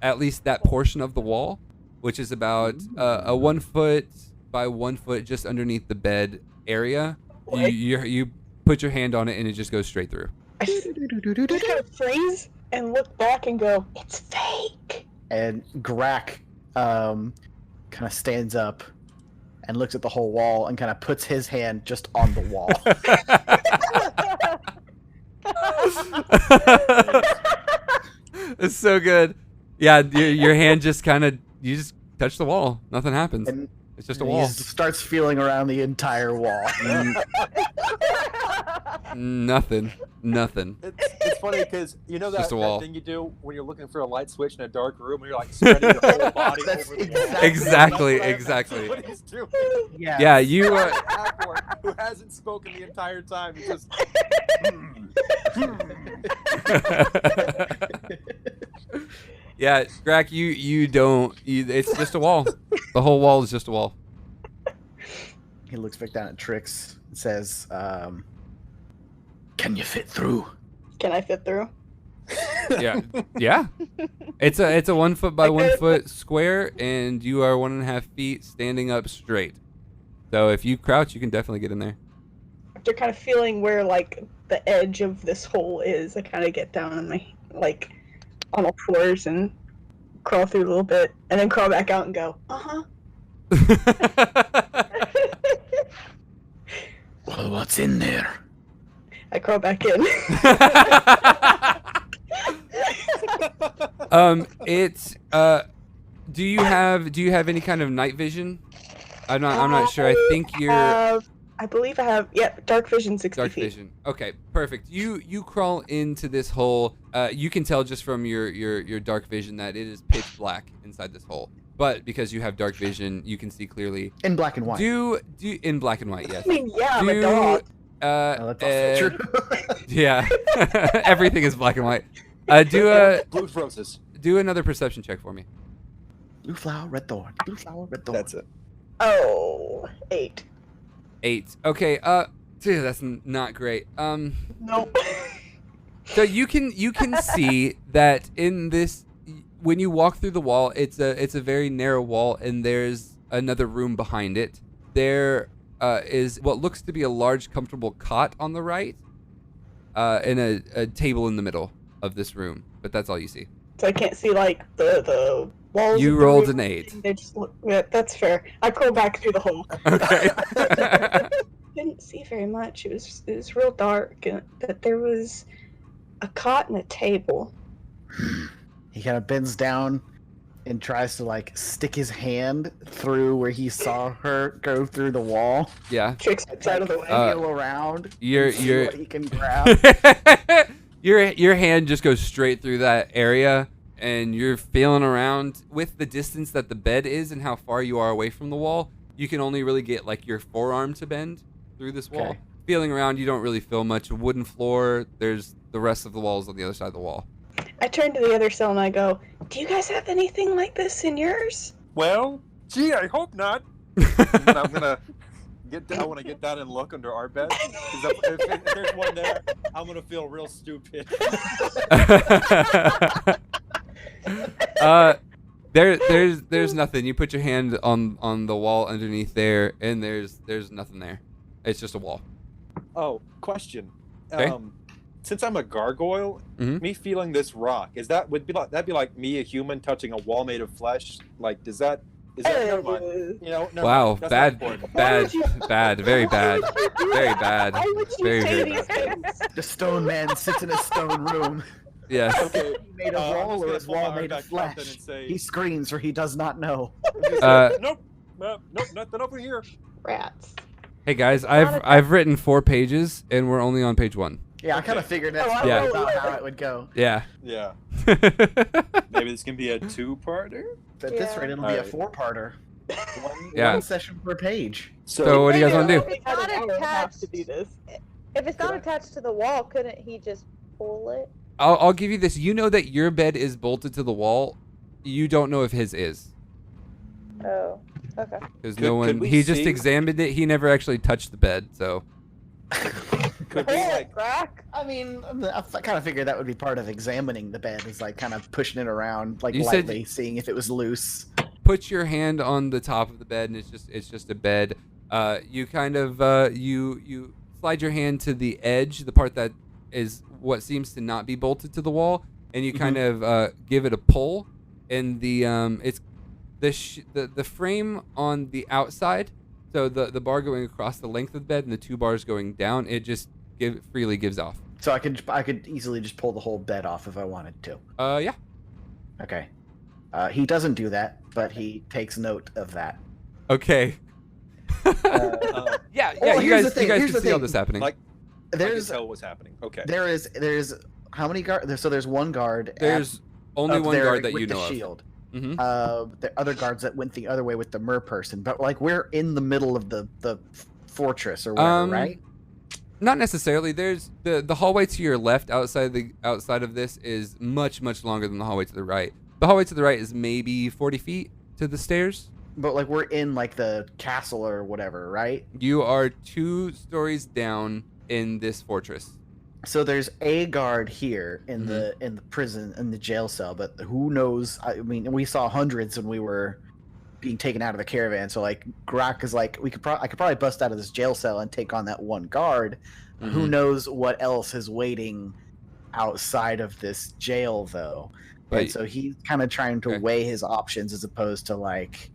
at least that portion of the wall, which is about a 1 foot by 1 foot just underneath the bed area, you put your hand on it and it just goes straight through. I just kind of freeze and look back and go, it's fake. And Grak kind of stands up and looks at the whole wall and kind of puts his hand just on the wall. It's so good. Yeah, your hand just you just touch the wall. Nothing happens. And It's just a he wall. just starts feeling around the entire wall. Nothing. It's funny because you know Just that, a wall. that thing you do when you're looking for a light switch in a dark room, and you're like spreading your whole body That's over the wall. Exactly, That's exactly. what he's doing. Yeah. Yeah, you. Who hasn't spoken the entire time? He's just. Yeah, Grak, you don't. It's just a wall. The whole wall is just a wall. He looks back down at Tricks and says, "Can you fit through?" Can I fit through? Yeah. It's a 1 foot by 1 foot square, and you are 1.5 feet standing up straight. So if you crouch, you can definitely get in there. After kind of feeling where like the edge of this hole is, I kind of get down on my on all fours and crawl through a little bit, and then crawl back out and go, Well, what's in there? I crawl back in. It's do you have any kind of night vision? I'm not sure. I think you're I believe I have. Yep, dark vision 60 dark feet. vision. Okay, perfect. You crawl into this hole. You can tell just from your dark vision that it is pitch black inside this hole. But because you have dark vision, you can see clearly. In black and white. Do in black and white? Yes. I mean, yeah, I'm a dog. Oh, that's also true. Yeah. Everything is black and white. Blue roses. Do another perception check for me. Blue flower, red thorn. Blue flower, red thorn. That's it. Oh, 8. 8. Okay. Dude, that's not great. Nope. So you can see that in this, when you walk through the wall, it's a very narrow wall, and there's another room behind it. There is what looks to be a large, comfortable cot on the right, and a table in the middle of this room. But that's all you see. So I can't see like the walls. You of the rolled room. an 8. They just look, yeah, that's fair. I crawl back through the hole. Okay. Didn't see very much. It was real dark, but there was a cot and a table. He kind of bends down and tries to like stick his hand through where he saw her go through the wall. Yeah. Tricks out of the way. Feel around. You're See what he can grab. your hand just goes straight through that area, and you're feeling around with the distance that the bed is and how far you are away from the wall. You can only really get like your forearm to bend through this wall. Okay. Feeling around, you don't really feel much. A wooden floor. There's the rest of the walls on the other side of the wall. I turn to the other cell and I go, "Do you guys have anything like this in yours?" Well, gee, I hope not. And I'm gonna I want to get down and look under our bed because if there's one there, I'm gonna feel real stupid. There's nothing. You put your hand on the wall underneath there, and there's nothing there. It's just a wall. Oh, question. Okay. Since I'm a gargoyle, me feeling this rock that'd be like me, a human, touching a wall made of flesh. Like, is that never mind. You know? Never Wow, mind. That's not important. bad, very bad, very bad, Why would you very say very these bad. things? The stone man sits in a stone room. Yes. Okay. Made of I'm wall just or gonna is pull my wall arm made of back up then flesh? and say- He screams or he does not know. Nope, nothing over here. Rats. Hey guys, I've written 4 pages, and we're only on page 1. Yeah, I kind of figured that's I Yeah. about how it would go. Yeah. Yeah. Maybe this can be a 2-parter. At this rate, it'll be a Alright. 4-parter. Yeah. One session per page. So what do you guys want to do? If it's not I have attached, to do this. if it's not attached to the wall, couldn't he just pull it? I'll give you this. You know that your bed is bolted to the wall. You don't know if his is. Oh, okay. Because Could- no could one. we He just see- examined it. He never actually touched the bed. So. Could we like Crack. I mean, I kind of figured that would be part of examining the bed, is like kind of pushing it around, like You said- lightly, seeing if it was loose. Put your hand on the top of the bed, and it's just a bed. You kind of you slide your hand to the edge, the part that is what seems to not be bolted to the wall, and you kind of give it a pull, and the it's the frame on the outside, so the bar going across the length of the bed and the 2 bars going down, it just freely gives off. So I could easily just pull the whole bed off if I wanted to. Yeah. Okay. He doesn't do that, but he takes note of that. Okay. Yeah. Oh, You here's guys the thing, can here's see the all thing. this happening. Like I can There's tell what's happening. Okay. there's how many guards? So there's one guard. There's only up one there guard that with you the know of. shield. Mhm. The other guards that went the other way with the mer person, but like we're in the middle of the fortress or whatever, right? Not necessarily. There's the hallway to your left outside of this is much longer than the hallway to the right. The hallway to the right is maybe 40 feet to the stairs. But like we're in like the castle or whatever, right? You are 2 stories down in this fortress. So there's a guard here in Mm-hmm. the prison, in the jail cell, but who knows? I mean, we saw hundreds when we were being taken out of the caravan. So like Grak is like, I could probably bust out of this jail cell and take on that one guard. Who knows what else is waiting outside of this jail though? But- And so he's kind of trying to Okay. weigh his options as opposed to like,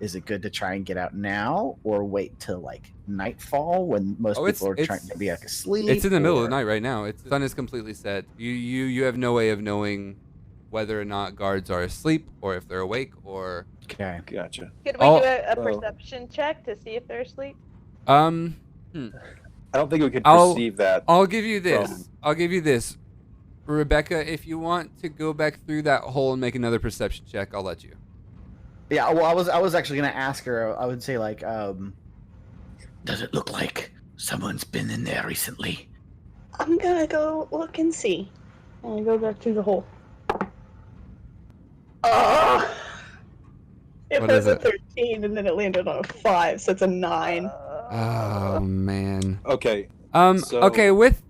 is it good to try and get out now or wait till like nightfall when most Oh, people are trying to be like asleep? It's in the middle of the or- night right now. The sun is completely set. You have no way of knowing whether or not guards are asleep or if they're awake or. Okay. Gotcha. Could we Oh. do a Oh. perception check to see if they're asleep? I don't think we can I'll- perceive that. I'll give you this. From- I'll give you this. Rebecca, if you want to go back through that hole and make another perception check, I'll let you. Yeah, well, I was actually gonna ask her. I would say like, does it look like someone's been in there recently? I'm gonna go look and see. And I go back through the hole. Oh! It What was is a it? 13 and then it landed on a 5, so it's a 9. Oh man. Okay. So- Okay. With.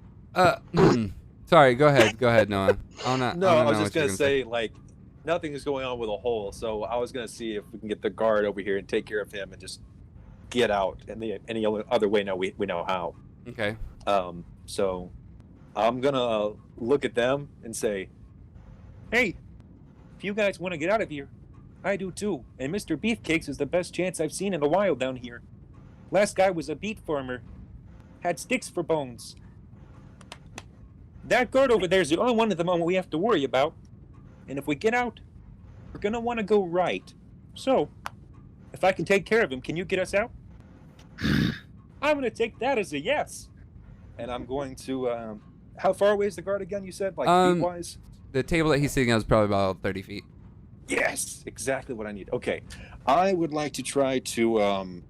Sorry. Go ahead, Noah. No, I was just gonna say like nothing is going on with a hole, so I was gonna see if we can get the guard over here and take care of him and just get out. And any other way, no, we know how. Okay. So I'm gonna look at them and say, "Hey, if you guys want to get out of here, I do too. And Mr. Beefcakes is the best chance I've seen in a while down here. Last guy was a beet farmer, had sticks for bones. That guard over there is the only one at the moment we have to worry about. And if we get out, we're gonna want to go right. So, if I can take care of him, can you get us out?" I'm gonna take that as a yes. And I'm going to. How far away is the guard again? You said like feet wise. The table that he's sitting at is probably about 30 feet. Yes, exactly what I need. Okay, I would like to try to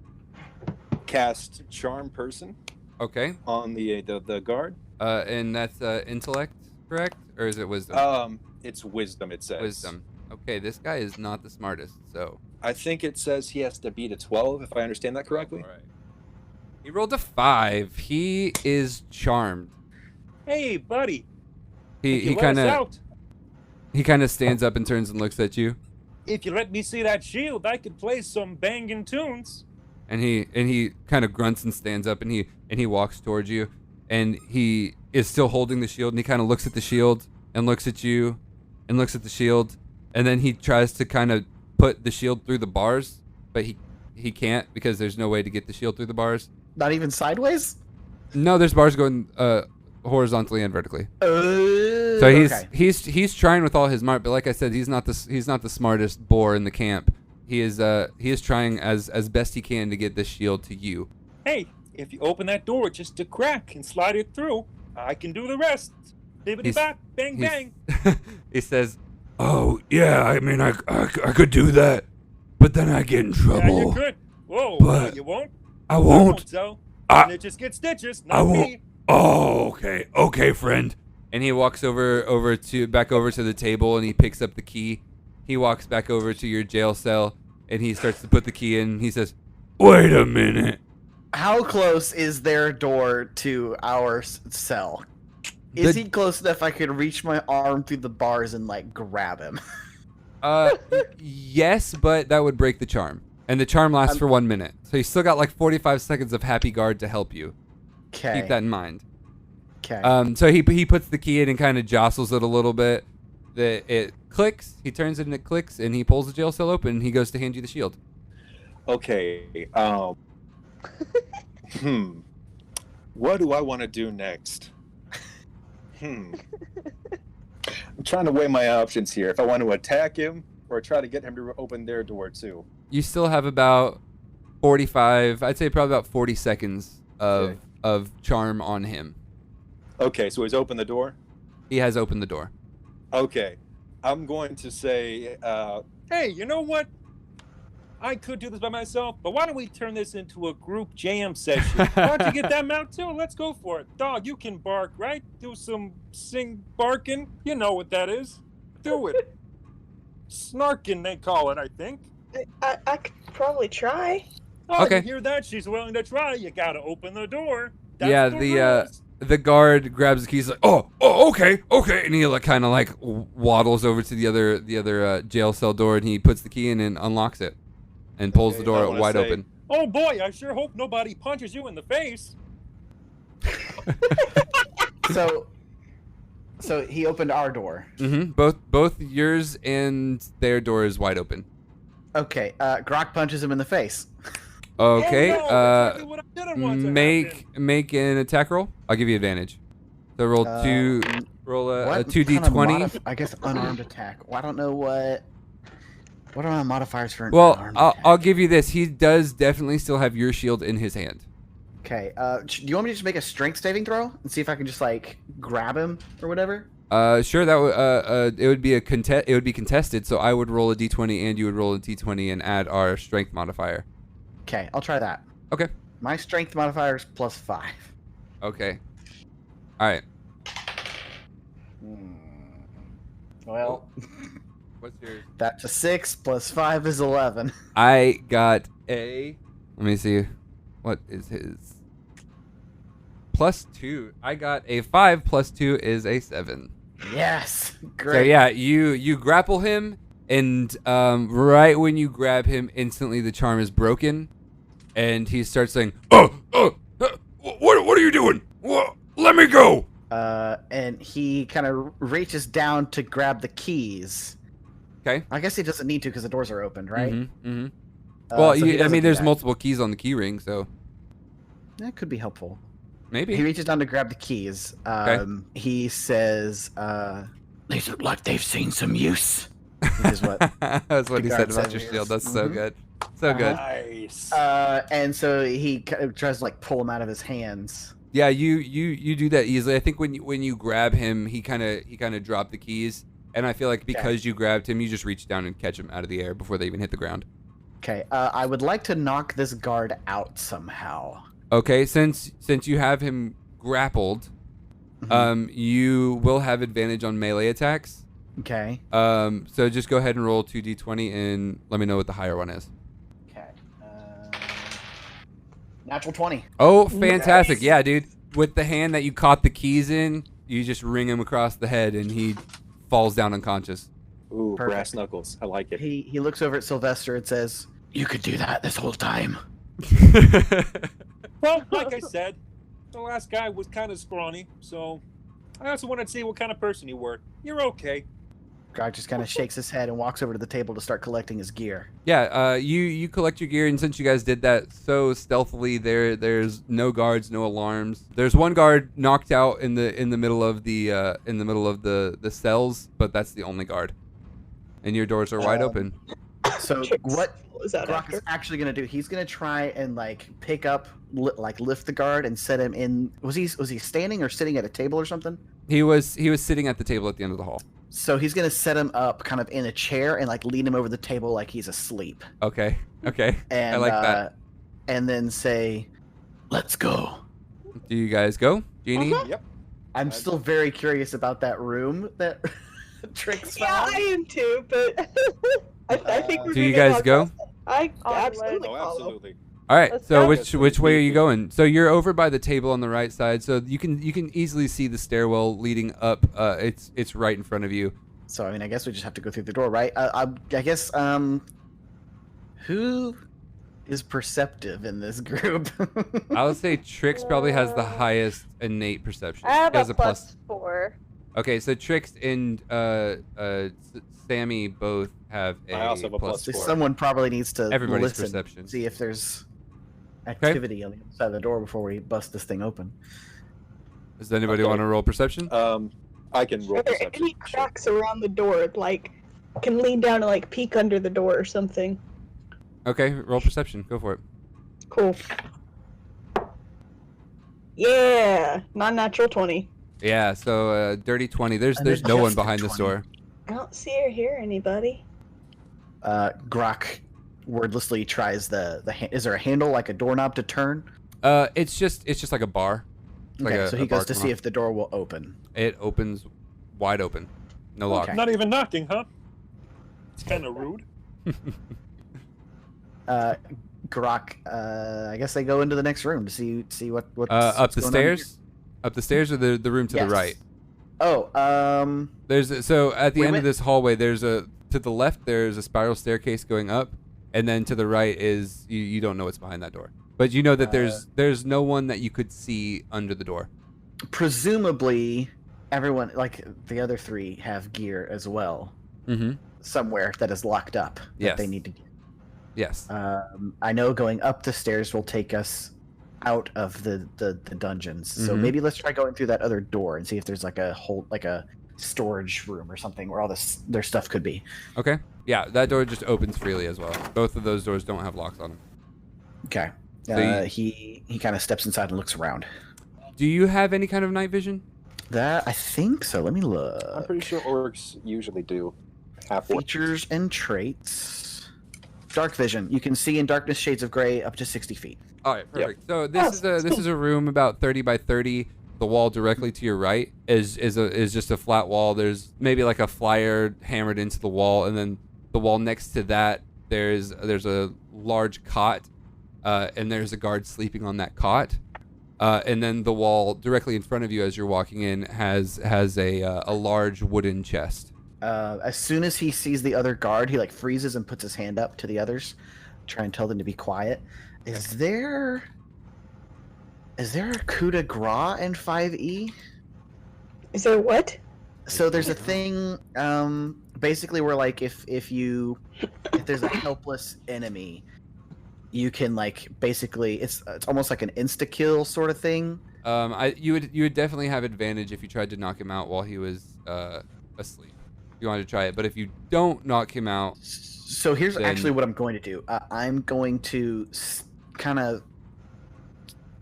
cast Charm Person Okay. on the guard. And that's intellect, correct? Or is it wisdom? It's wisdom, it says. Wisdom. Okay, this guy is not the smartest, so. I think it says he has to beat a 12, if I understand that correctly. All right. He rolled a 5. He is charmed. Hey, buddy. He kind of stands up and turns and looks at you. If you let me see that shield, I could play some banging tunes. And he kind of grunts and stands up and he walks towards you, and he is still holding the shield, and he kind of looks at the shield and looks at you and looks at the shield, and then he tries to kind of put the shield through the bars, but he can't because there's no way to get the shield through the bars. Not even sideways? No, there's bars going horizontally and vertically. So he's trying with all his might, but like I said, he's not the smartest boar in the camp. He is trying as best he can to get this shield to you. Hey, if you open that door just a crack and slide it through, I can do the rest. Bibbity bop, bang bang. He says, Oh, yeah, I mean, I could do that, but then I get in trouble. Yeah, you could. Whoa, But you won't? I won't. So, I- and it just gets stitches, I not won't. me. Oh, okay, friend. and he walks back over to the table, and he picks up the key. He walks back over to your jail cell, and he starts to put the key in. He says, Wait a minute. How close is their door to our cell? Is he close enough I could reach my arm through the bars and, like, grab him? Yes, but that would break the charm. And the charm lasts for 1 minute. So you still got like 45 seconds of happy guard to help you. Okay. Keep that in mind. Okay. So he puts the key in and kind of jostles it a little bit. It clicks. He turns it and it clicks, and he pulls the jail cell open, and he goes to hand you the shield. Okay. What do I want to do next? I'm trying to weigh my options here. If I want to attack him or try to get him to open their door too. You still have about 45, I'd say probably about 40 seconds of charm on him. Okay, so he's opened the door? He has opened the door. Okay. I'm going to say, Hey, you know what? I could do this by myself, but why don't we turn this into a group jam session? Why don't you get that mount too? Let's go for it. Dog, you can bark, right? Do some barking. You know what that is. Do it. Snarking, they call it, I think. I could probably try. Oh, Okay. You hear that? She's willing to try. You gotta open the door. Yeah, That's the rules. the guard grabs the keys like, oh, okay, and he like kind of like waddles over to the other jail cell door, and he puts the key in and unlocks it, and pulls the I door wanna wide say- open. Oh boy, I sure hope nobody punches you in the face. So he opened our door. Mm-hmm. Both yours and their door is wide open. Okay. Grok punches him in the face. Okay. Oh, no, that's exactly what I didn't want to happen. Make an attack roll. I'll give you advantage. So roll a What 2d20. I guess unarmed attack. Well, I don't know what are my modifiers for an Well, unarmed I'll attack? give you this. He does definitely still have your shield in his hand. Okay. Do you want me to just make a strength saving throw and see if I can just like grab him or whatever? Sure. That would it would be it would be contested. So I would roll a d20 and you would roll a d20 and add our strength modifier. Okay, I'll try that. Okay. My strength modifier is +5. Okay. All right. Well, What's yours? that's a 6 +5 is 11. I got a. Let me see. What is his? +2. I got a 5 +2 is a 7. Yes, great. So yeah, you grapple him, and right when you grab him, instantly the charm is broken, and he starts saying, What are you doing? Let me go. And he kind of reaches down to grab the keys. Okay. I guess he doesn't need to because the doors are opened, right? Mm-hmm. Mm-hmm. Well, so he I doesn't mean, do there's that. multiple keys on the key ring, so That could be helpful. maybe. He reaches down to grab the keys. He says, They look like they've seen some use. which is what. That's what the he said guard about said your it shield. is. That's so Mhm. good. So good. nice. And so he kind of tries to like pull him out of his hands. Yeah, you do that easily. I think when you grab him, he kind of dropped the keys, and I feel like because you grabbed him, you just reach down and catch him out of the air before they even hit the ground. Okay, I would like to knock this guard out somehow. Okay, since you have him grappled, Mhm. you will have advantage on melee attacks. Okay. So just go ahead and roll 2d20 and let me know what the higher one is. Okay. Natural 20. Oh, fantastic. Nice. Yeah, dude. With the hand that you caught the keys in, you just ring him across the head and he falls down unconscious. Ooh, Perfect. brass knuckles. I like it. He looks over at Sylvester and says, "You could do that this whole time." Well, like I said, the last guy was kind of scrawny, so I also wanted to see what kind of person you were. You're okay. Grog just kind of shakes his head and walks over to the table to start collecting his gear. Yeah, you collect your gear, and since you guys did that so stealthily, there's no guards, no alarms. There's one guard knocked out in the middle of the cells, but that's the only guard. And your doors are wide open. So Tricks. what Was that Grok after? is actually gonna do? He's gonna try and like pick up, lift the guard and set him in. Was he standing or sitting at a table or something? He was sitting at the table at the end of the hall. So he's gonna set him up kind of in a chair and like lean him over the table like he's asleep. Okay. And I like that. And then say, "Let's go." Do you guys go, Jeannie? Yep. I'm I'd still very curious about that room that Tricks Yeah, found. I am too, but I think we're Do you gonna guys talk go? about that. I On the way. absolutely Oh, follow. absolutely. All right. Let's So go. which way are you going? So you're over by the table on the right side, so you can easily see the stairwell leading up. It's right in front of you. So I mean, I guess we just have to go through the door, right? I guess who is perceptive in this group? I would say Trix probably has the highest innate perception. I have He has a +4. Okay, so Trix and Sammy both have a I also have a plus +4. So someone probably needs to Everybody's listen, perception. see if there's activity on the other side of the door before we bust this thing open. Does anybody Okay. want to roll perception? I can roll Are there perception. any cracks around the door? Like, can lean down and like peek under the door or something? Okay, roll perception. Go for it. Cool. Yeah, non-natural 20. Yeah, so dirty 20. There's And no just one a behind this 20. door. I don't see or hear anybody. Grok wordlessly tries the is there a handle like a doorknob to turn? It's just like a bar. Like Okay, a- so a he bar goes to see command. if the door will open. It opens wide open. No lock. Okay. Not even knocking, huh? It's kind of rude. Grok, I guess they go into the next room to see what's Up what's the going on here. stairs? Up the stairs or the room to Yes. the right? Oh, So at the We end went- of this hallway, to the left there's a spiral staircase going up, and then to the right is you don't know what's behind that door, but you know that there's no one that you could see under the door. presumably everyone, like the other three, have gear as well Mm-hmm. somewhere that is locked up that Yes. they need to get. Yes. I know going up the stairs will take us out of the dungeons. So Mhm. maybe let's try going through that other door and see if there's like a storage room or something where all their stuff could be. Okay. Yeah, that door just opens freely as well. Both of those doors don't have locks on them. Okay. So you- He kind of steps inside and looks around. Do you have any kind of night vision? That I think so. Let me look. I'm pretty sure orcs usually do. Half orcs. Features and traits. Dark vision. You can see in darkness shades of gray up to 60 feet. All right, perfect. So this is a room about 30 by 30. The wall directly to your right is just a flat wall. There's maybe like a flyer hammered into the wall, and then the wall next to that there's a large cot, and there's a guard sleeping on that cot. And then the wall directly in front of you as you're walking in has a large wooden chest. As soon as he sees the other guard, he like freezes and puts his hand up to the others, try and tell them to be quiet. Is there a coup de grace in 5e? Is there what? So there's a thing, basically where like if there's a helpless enemy, you can like basically it's almost like an insta kill sort of thing. You would definitely have advantage if you tried to knock him out while he was asleep. If you wanted to try it, but if you don't knock him out, So here's Then- actually what I'm going to do. I'm going to kind of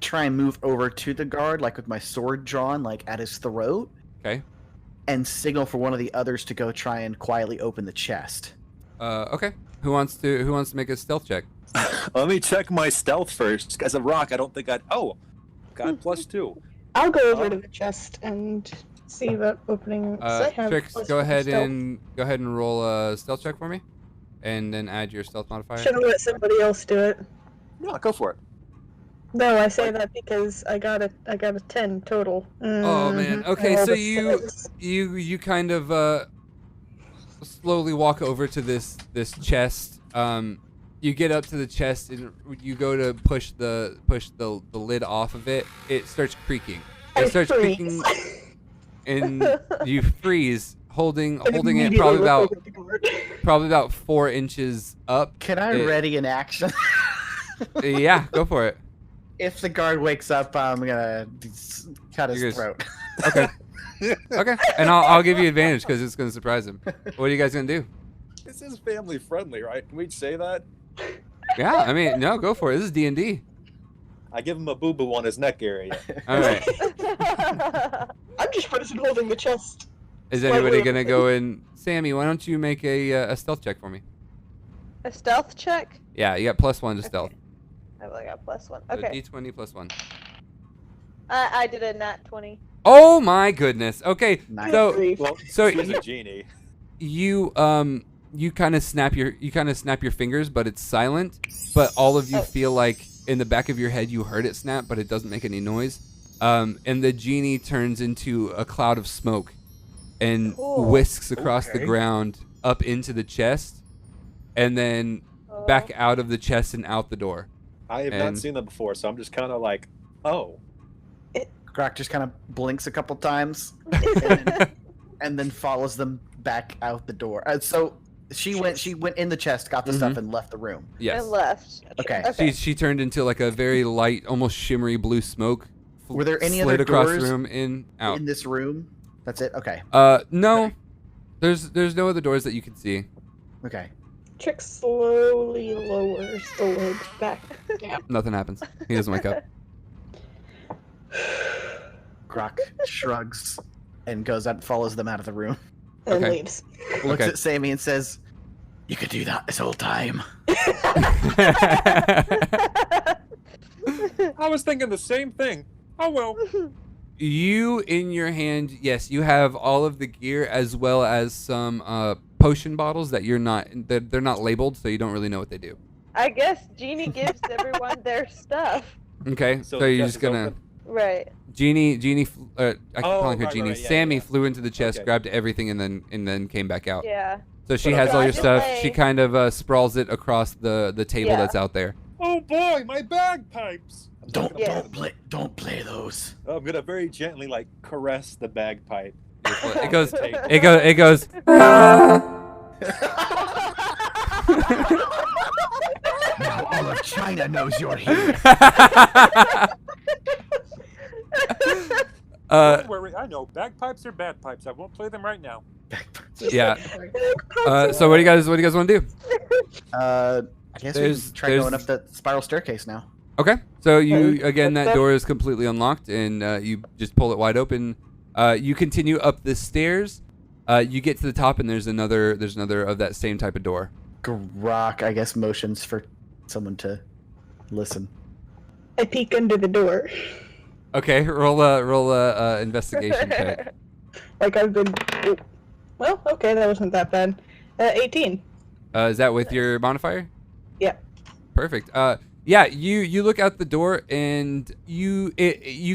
try and move over to the guard, like with my sword drawn, like at his throat, okay. and signal for one of the others to go try and quietly open the chest. Okay. Who wants to make a stealth check? Let me check my stealth first. As a rock, I don't think I'd. Oh, got +2. I'll go over to the chest and see that opening. 'cause I have Tricks, plus go one ahead stealth. and roll a stealth check for me, and then add your stealth modifier. Should have let somebody else do it. No, go for it. No, I say that because I got a 10 total. Oh man. Mhm. Okay, I rolled so a you 6. you kind of slowly walk over to this chest. You get up to the chest and you go to push the lid off of it. It starts creaking. It starts creaking, and you freeze, holding it probably about 4 inches up. Can I ready an action? Yeah, go for it. If the guard wakes up, I'm gonna cut his throat. Okay. Okay, and I'll give you advantage because it's gonna surprise him. What are you guys gonna do? This is family friendly, right? Can we say that? Yeah, I mean, no, go for it. This is D&D. I give him a boo-boo on his neck area. All right. I'm just person holding the chest. Is anybody gonna go in? Sammy, why don't you make a stealth check for me? A stealth check? Yeah, you got +1 to stealth. I've only got +1. So Okay. D20 +1. I did a nat 20. Oh my goodness. Okay, Nice. Well, so he's a genie. you kind of snap your fingers, but it's silent. But all of you feel like in the back of your head you heard it snap, but it doesn't make any noise. And the genie turns into a cloud of smoke and whisks across the ground up into the chest, and then back out of the chest and out the door. I have not seen them before, so I'm just kind of like, oh. Grak just kind of blinks a couple times, and then follows them back out the door. So she went in the chest, got the stuff, and left the room. Yes. And left. Okay. She turned into like a very light, almost shimmery blue smoke. Were there any slid other across doors the room out? in this room? That's it. Okay. No. Okay. There's no other doors that you can see. Okay. Trick slowly lowers the lid back down. Nothing happens. He doesn't wake up. Grak shrugs and goes out and follows them out of the room. And leaves. Looks at Sammy and says, "You could do that this whole time." I was thinking the same thing. Oh well. You in your hand, yes, you have all of the gear as well as some potion bottles that they're not labeled, so you don't really know what they do. I guess Genie gives everyone their stuff. Okay, so you're just gonna. Right. Genie, I keep calling her Genie. right, yeah, Sammy yeah. flew into the chest, Okay. grabbed everything, and then came back out. Yeah. So she But has all your Dodge stuff. away. She kind of sprawls it across the table Yeah. that's out there. Oh boy, my bagpipes. Don't Yeah. don't play those. I'm gonna very gently like caress the bagpipe. It goes. Table. It goes. Now all of China knows you're here. Don't worry, I know bagpipes are bad pipes. I won't play them right now. Yeah. So what do you guys want to do? I guess we can try going up the spiral staircase now. Okay. So you again, that door is completely unlocked, and you just pull it wide open. You continue up the stairs. You get to the top, and there's another of that same type of door. Grak, I guess, motions for someone to listen. I peek under the door. Okay. Roll a investigation check. Like I've been. Oh. Well, okay, that wasn't that bad. 18. Is that with your modifier? Yeah. Perfect. Yeah, you look out the door and you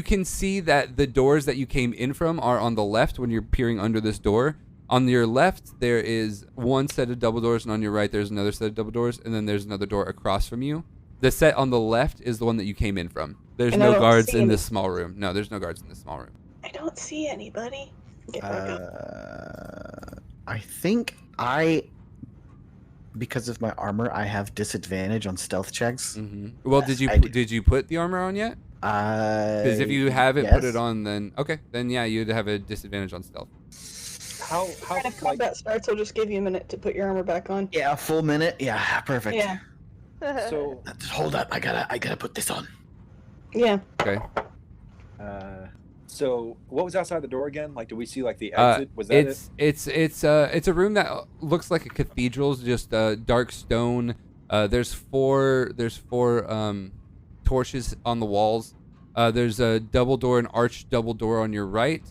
can see that the doors that you came in from are on the left when you're peering under this door. On your left, there is one set of double doors, and on your right, there's another set of double doors, and then there's another door across from you. The set on the left is the one that you came in from. There's And I no don't guards see in any- this small room. No, there's no guards in this small room. I don't see anybody. Get back up. I think because of my armor, I have disadvantage on stealth checks. Well, Yes, did you put the armor on yet? Because if you haven't put it on, then yeah, you'd have a disadvantage on stealth. How When like combat starts, I'll just give you a minute to put your armor back on. Yeah, a full minute. Yeah, perfect. Yeah. so Hold up, I gotta put this on. Yeah. Okay. so what was outside the door again? Like, do we see like the exit? Was that it? It's a room that looks like a cathedral, just dark stone. There's four torches on the walls. There's a double door, an arched double door on your right.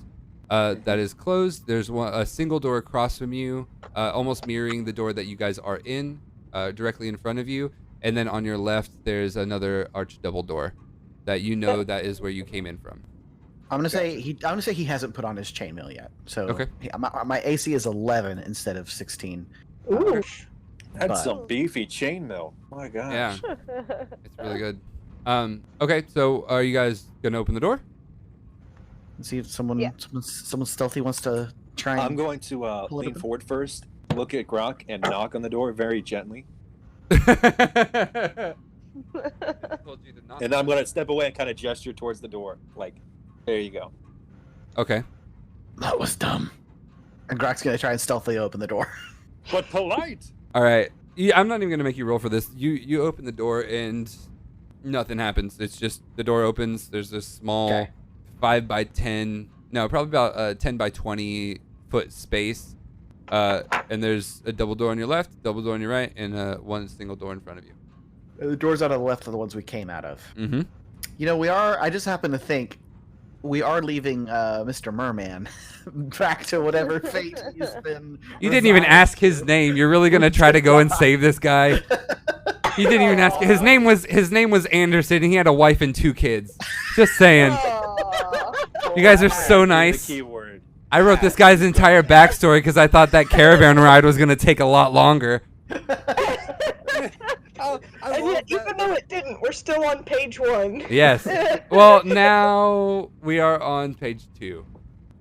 that is closed. There's a single door across from you, almost mirroring the door that you guys are in, directly in front of you. And then on your left, there's another arched double door that you know that is where you came in from. I'm gonna say he hasn't put on his chainmail yet. So Okay. My AC is 11 instead of 16. Oof. That's some beefy chainmail. My gosh. Yeah, it's really good. Okay, so are you guys gonna open the door? Let's see if someone stealthy wants to try. And I'm going to lean forward first, look at Grok, and knock on the door very gently. And then I'm going to step away and kind of gesture towards the door. Like, there you go. Okay. That was dumb. And Grok's gonna try and stealthily open the door. But polite. All right. Yeah, I'm not even gonna make you roll for this. You open the door and nothing happens. It's just the door opens. There's this small 5 by 10, no, probably about 10 by 20 foot space. And there's a double door on your left, double door on your right, and one single door in front of you. The doors out of the left are the ones we came out of. Mm-hmm. You know, I just happen to think we are leaving Mr. Merman back to whatever fate he's been. You didn't even ask his name. You're really gonna try to go and save this guy? You didn't even ask. His name was Anderson, and he had a wife and 2 kids. Just saying. You guys are so nice. The key word. I wrote this guy's entire backstory because I thought that caravan ride was gonna take a lot longer. And yet, even though it didn't, we're still on page 1. Yes. Well, now we are on page 2.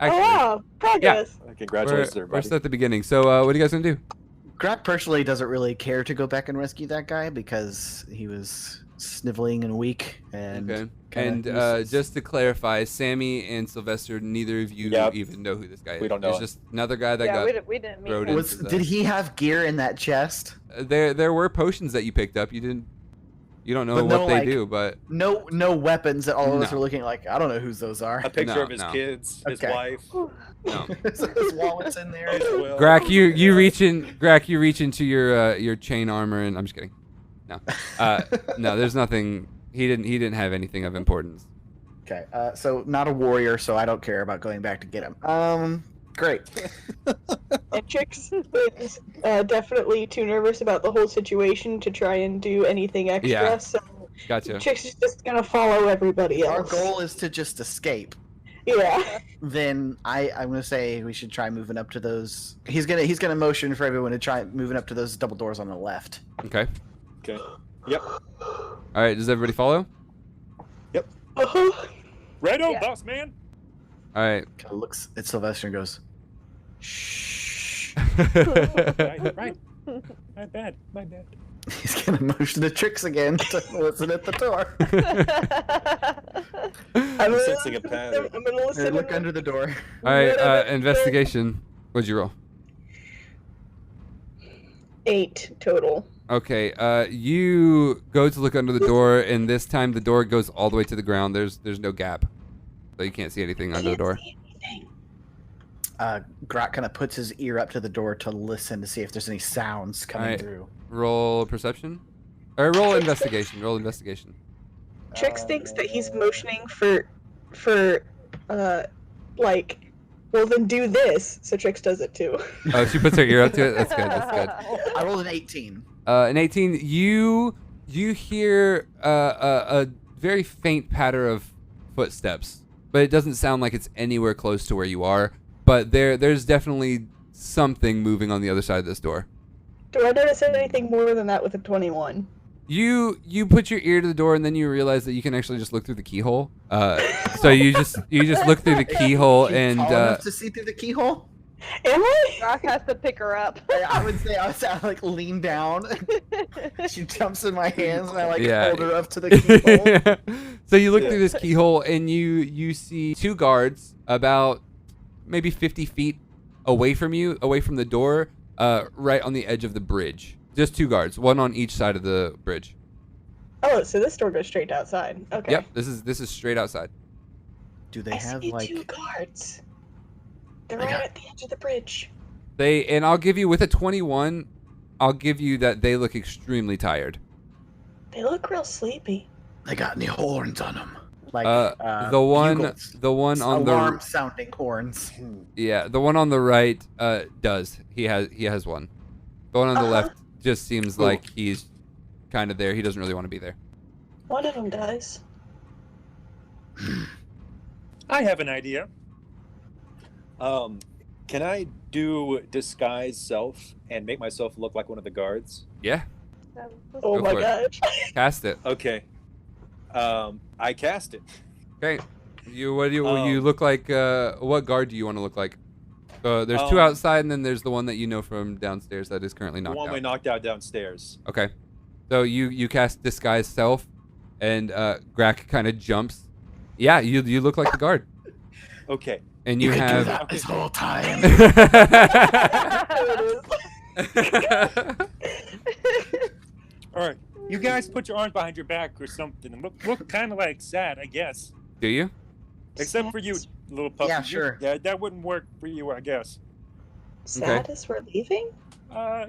Actually, wow, progress. Congratulations, we're everybody. still at the beginning. So, what are you guys gonna do? Grok personally doesn't really care to go back and rescue that guy because he was sniveling and weak. And Okay. And just to clarify, Sammy and Sylvester, neither of you even know who this guy is. We don't know It's him. just another guy that got we didn't meet thrown him. into the- did he have gear in that chest? There were potions that you picked up. You don't know But what no, they like, do, but No weapons that all of us No. were looking like. I don't know whose those are. A picture No, of his no. kids, his Okay. wife, no. His wallet's in there. his will. Grak, you reach into your chain armor, and I'm just kidding. No, no, there's nothing. He didn't have anything of importance. Okay, so not a warrior, so I don't care about going back to get him. Great. And Trix is definitely too nervous about the whole situation to try and do anything extra, Yeah. so Gotcha. Trix is just gonna follow everybody Our else. goal is to just escape. Yeah. Then I'm gonna say we should try moving up to those. He's gonna motion for everyone to try moving up to those double doors on the left. Okay. Okay. Yep. All right. Does everybody follow? Uh-huh. Righto, Yeah. boss man. All right. Kind of looks at Sylvester and goes, "Shh." Right. My bad. He's gonna motion to Trix again to listen at the door. I'm sensing a pattern. I'm gonna listen. And look under the door. All right. Investigation. What'd you roll? 8 total. Okay, you go to look under the door, and this time the door goes all the way to the ground. There's no gap, so you can't see anything under the door. Grok kind of puts his ear up to the door to listen to see if there's any sounds coming Alright. through. Roll perception, or roll investigation. Roll investigation. Trix thinks that he's motioning for like, well then do this. So Trix does it too. Oh, she puts her ear up to it. That's good. That's good. I rolled an 18. An 18. You hear a very faint patter of footsteps, but it doesn't sound like it's anywhere close to where you are. But there's definitely something moving on the other side of this door. Do I notice anything more than that with a 21? You put your ear to the door, and then you realize that you can actually just look through the keyhole. So you just look through the keyhole, She's and tall enough to see through the keyhole. Am I? Rock has to pick her up. I would say I like lean down. She jumps in my hands, and I like Yeah. hold her up to the keyhole. So you look through this keyhole, and you see 2 guards about maybe 50 feet away from you, away from the door, right on the edge of the bridge. Just 2 guards, one on each side of the bridge. Oh, so this door goes straight outside. Okay. Yep, this is straight outside. Do they I have see like? 2 guards. They're They right got- at the edge of the bridge. And I'll give you with a 21, I'll give you that they look extremely tired. They look real sleepy. They got any horns on them? like the one bugles. on Alarm the sounding horns. yeah, the one on the right does. He has one. The one on the left just seems like he's kind of there. He doesn't really want to be there. One of them dies. I have an idea. Can I do disguise self and make myself look like one of the guards? Yeah, Oh Go my for it. gosh. cast it. Okay. I cast it. Okay. You look like? What guard do you want to look like? There's two Um, outside, and then there's the one that you know from downstairs that is currently The knocked one we out. knocked out downstairs. Okay. So you cast disguise self, and Grak kind of jumps. Yeah, you look like the guard, Okay. and you could do have. that this whole time. All right, you guys put your arms behind your back or something and look kind of like sad, I guess. Do you? Except for you, little puppy. Yeah, sure. Yeah, that wouldn't work for you, I guess. Sad as we're leaving?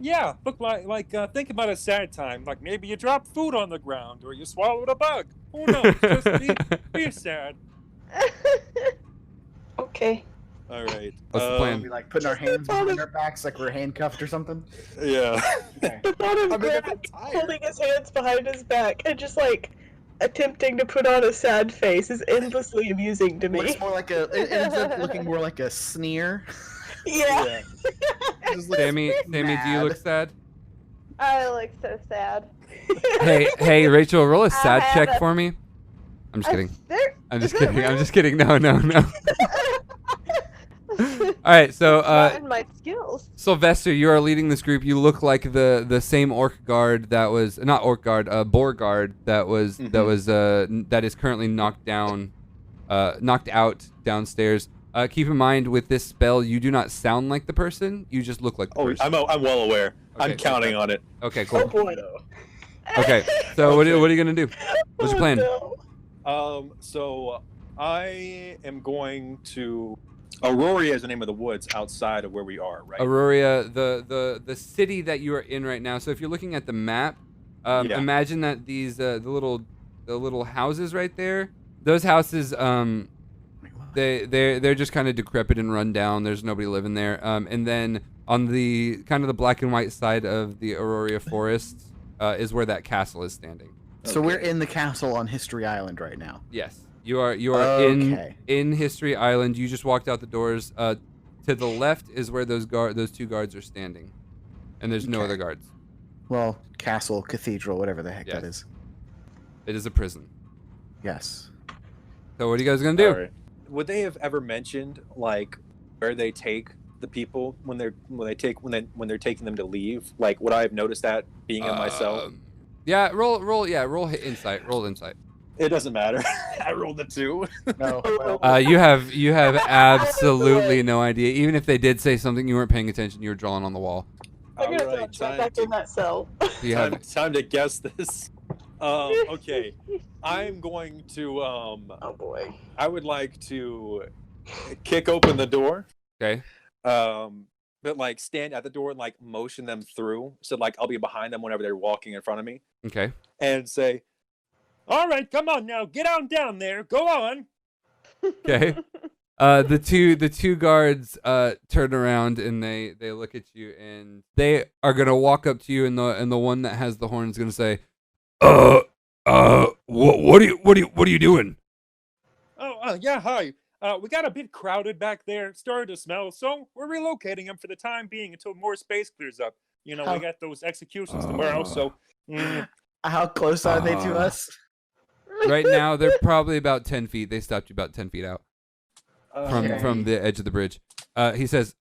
Yeah, look like think about a sad time. Like maybe you dropped food on the ground or you swallowed a bug. Who knows? Just be sad. Okay. All right. What's the plan? We like putting our hands behind our backs like we're handcuffed or something. Yeah. Okay. The thought of I mean, Grant I'm tired. holding his hands behind his back and just like attempting to put on a sad face is endlessly amusing to me. Looks more like it ends up looking more like a sneer. Yeah. Just looks Sammy, do you mad. look sad? I look so sad. Hey, Rachel, roll a I sad have check a- for me. I'm just kidding. I'm just Is it kidding. I'm really? just kidding. No. All right, so Not in my skills. Sylvester, you are leading this group. You look like the same orc guard that was not orc guard, boar guard that is currently knocked out downstairs. Keep in mind with this spell, you do not sound like the person. You just look like the person. I'm well aware. Okay, I'm counting on it. Okay, Oh cool. boy. Okay, so what are you gonna do? What's your plan? No. So I am going to. Aurora is the name of the woods outside of where we are, right? Aurora, the city that you are in right now. So if you're looking at the map, Yeah. imagine that these the little houses right there. Those houses, they're just kind of decrepit and run down. There's nobody living there. And then on the kind of the black and white side of the Aurora Forest is where that castle is standing. So we're in the castle on History Island right now. Yes, you are Okay. in History Island. You just walked out the doors. To the left is where those two guards are standing, and there's no Okay. other guards. Well, castle, cathedral, whatever the heck Yes. that is. It is a prison. Yes. So what are you guys gonna do? All right. Would they have ever mentioned like where they take the people when they're taking them to leave? Like, would I have noticed that being in myself? Yeah, roll insight. Roll insight. It doesn't matter. I rolled a 2. No. Well, You have absolutely no idea. Even if they did say something, you weren't paying attention. You were drawing on the wall. I'm gonna Alright, throw it back in that cell. You have time to guess this. Okay, I'm going to. Oh boy. I would like to kick open the door. okay. But like stand at the door and like motion them through. So like I'll be behind them whenever they're walking in front of me, Okay. and say, All right, come on now, get on down there. Go on. Okay. The two guards turn around and they look at you and they are gonna walk up to you and the one that has the horn is gonna say, What are you doing? Oh, yeah, hi. We got a bit crowded back there. Started to smell, so we're relocating them for the time being until more space clears up. You know, we got those executions tomorrow, so. how close are they to us? right now they're probably about 10 feet. They stopped you about 10 feet out Okay. from the edge of the bridge. He says,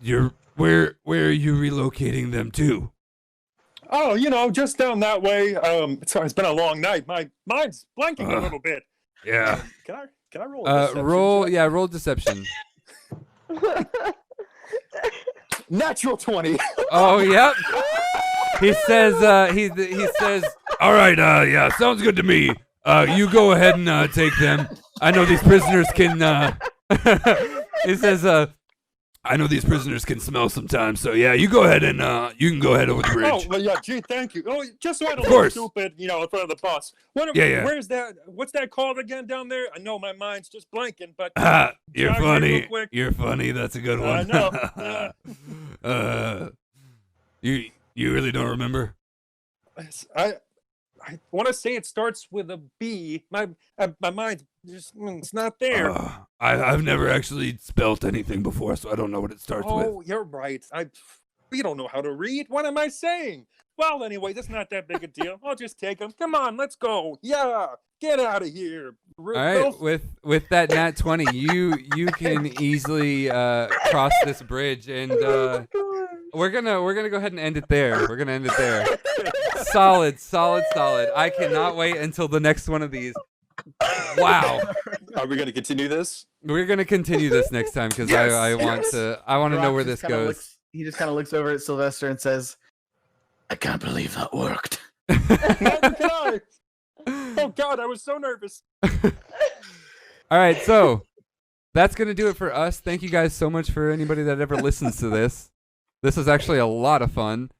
You're where are you relocating them to? Oh, you know, just down that way. Sorry, it's been a long night. My mind's blanking a little bit. Yeah. Can I roll? A deception check? roll deception. Natural 20. Oh, yep. He says, he says, All right. Yeah. Sounds good to me. You go ahead and take them. I know these prisoners can. he says, I know these prisoners can smell sometimes, so yeah, you go ahead and you can go ahead over the Oh, bridge. well, yeah, gee, thank you. Oh, just so I don't Of look course. stupid, in front of the boss. Yeah. Where's that? What's that called again down there? I know my mind's just blanking, but You're jog me funny. real quick. You're funny. That's a good I one. know. You really don't remember? I want to say it starts with a B. My mind's just it's not there. I've never actually spelt anything before, so I don't know what it starts with. Oh, you're right. We don't know how to read. What am I saying? Well, anyway, that's not that big a deal. I'll just take him. Come on, let's go. Yeah, get out of here. All right, with that nat 20, you can easily cross this bridge, and we're gonna go ahead and end it there. We're gonna end it there. Solid. I cannot wait until the next one of these. Wow. Are we going to continue this? We're gonna continue this next time because I want to know where this goes. He just kind of looks over at Sylvester and says, "I can't believe that worked." Neither can I. Oh God, I was so nervous. All right, so that's gonna do it for us. Thank you guys so much for anybody that ever listens to this. This was actually a lot of fun.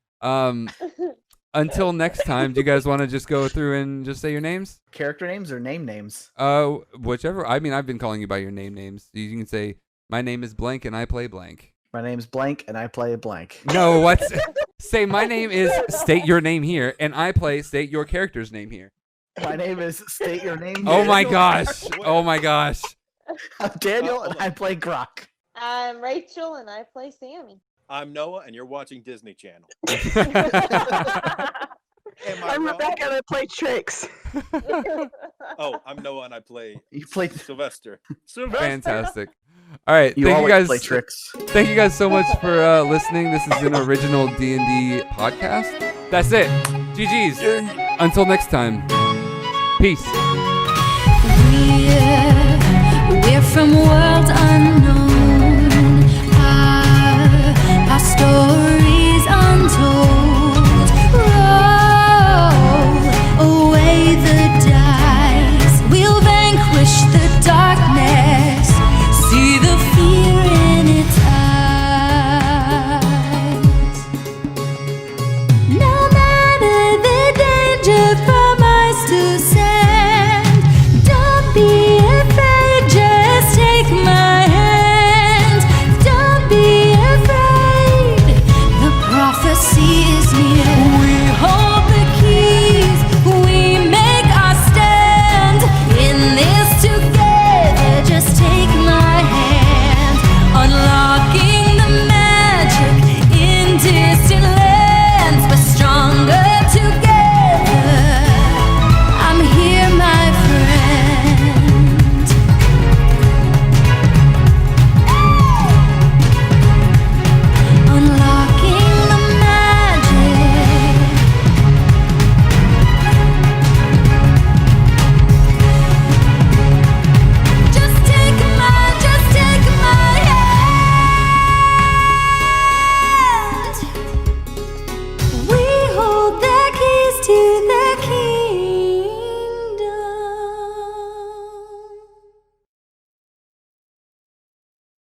Until next time, do you guys want to just go through and just say your names? Character names or name names? Whichever. I mean, I've been calling you by your names. You can say, my name is blank and I play blank. My name's blank and I play blank. No, what's... Say, my name is state your name here and I play state your character's name here. My name is state your name. Oh my gosh. Oh my gosh. I'm Daniel and I play Grok. I'm Rachel and I play Sammy. I'm Noah, and you're watching Disney Channel. I'm Rebekah and I play Tricks. Oh, I'm Noah, and I play Sylvester. Fantastic. All right, You thank you always guys. play Tricks. Thank you guys so much for listening. This is an original D&D podcast. That's it. GG's. Until next time. Peace.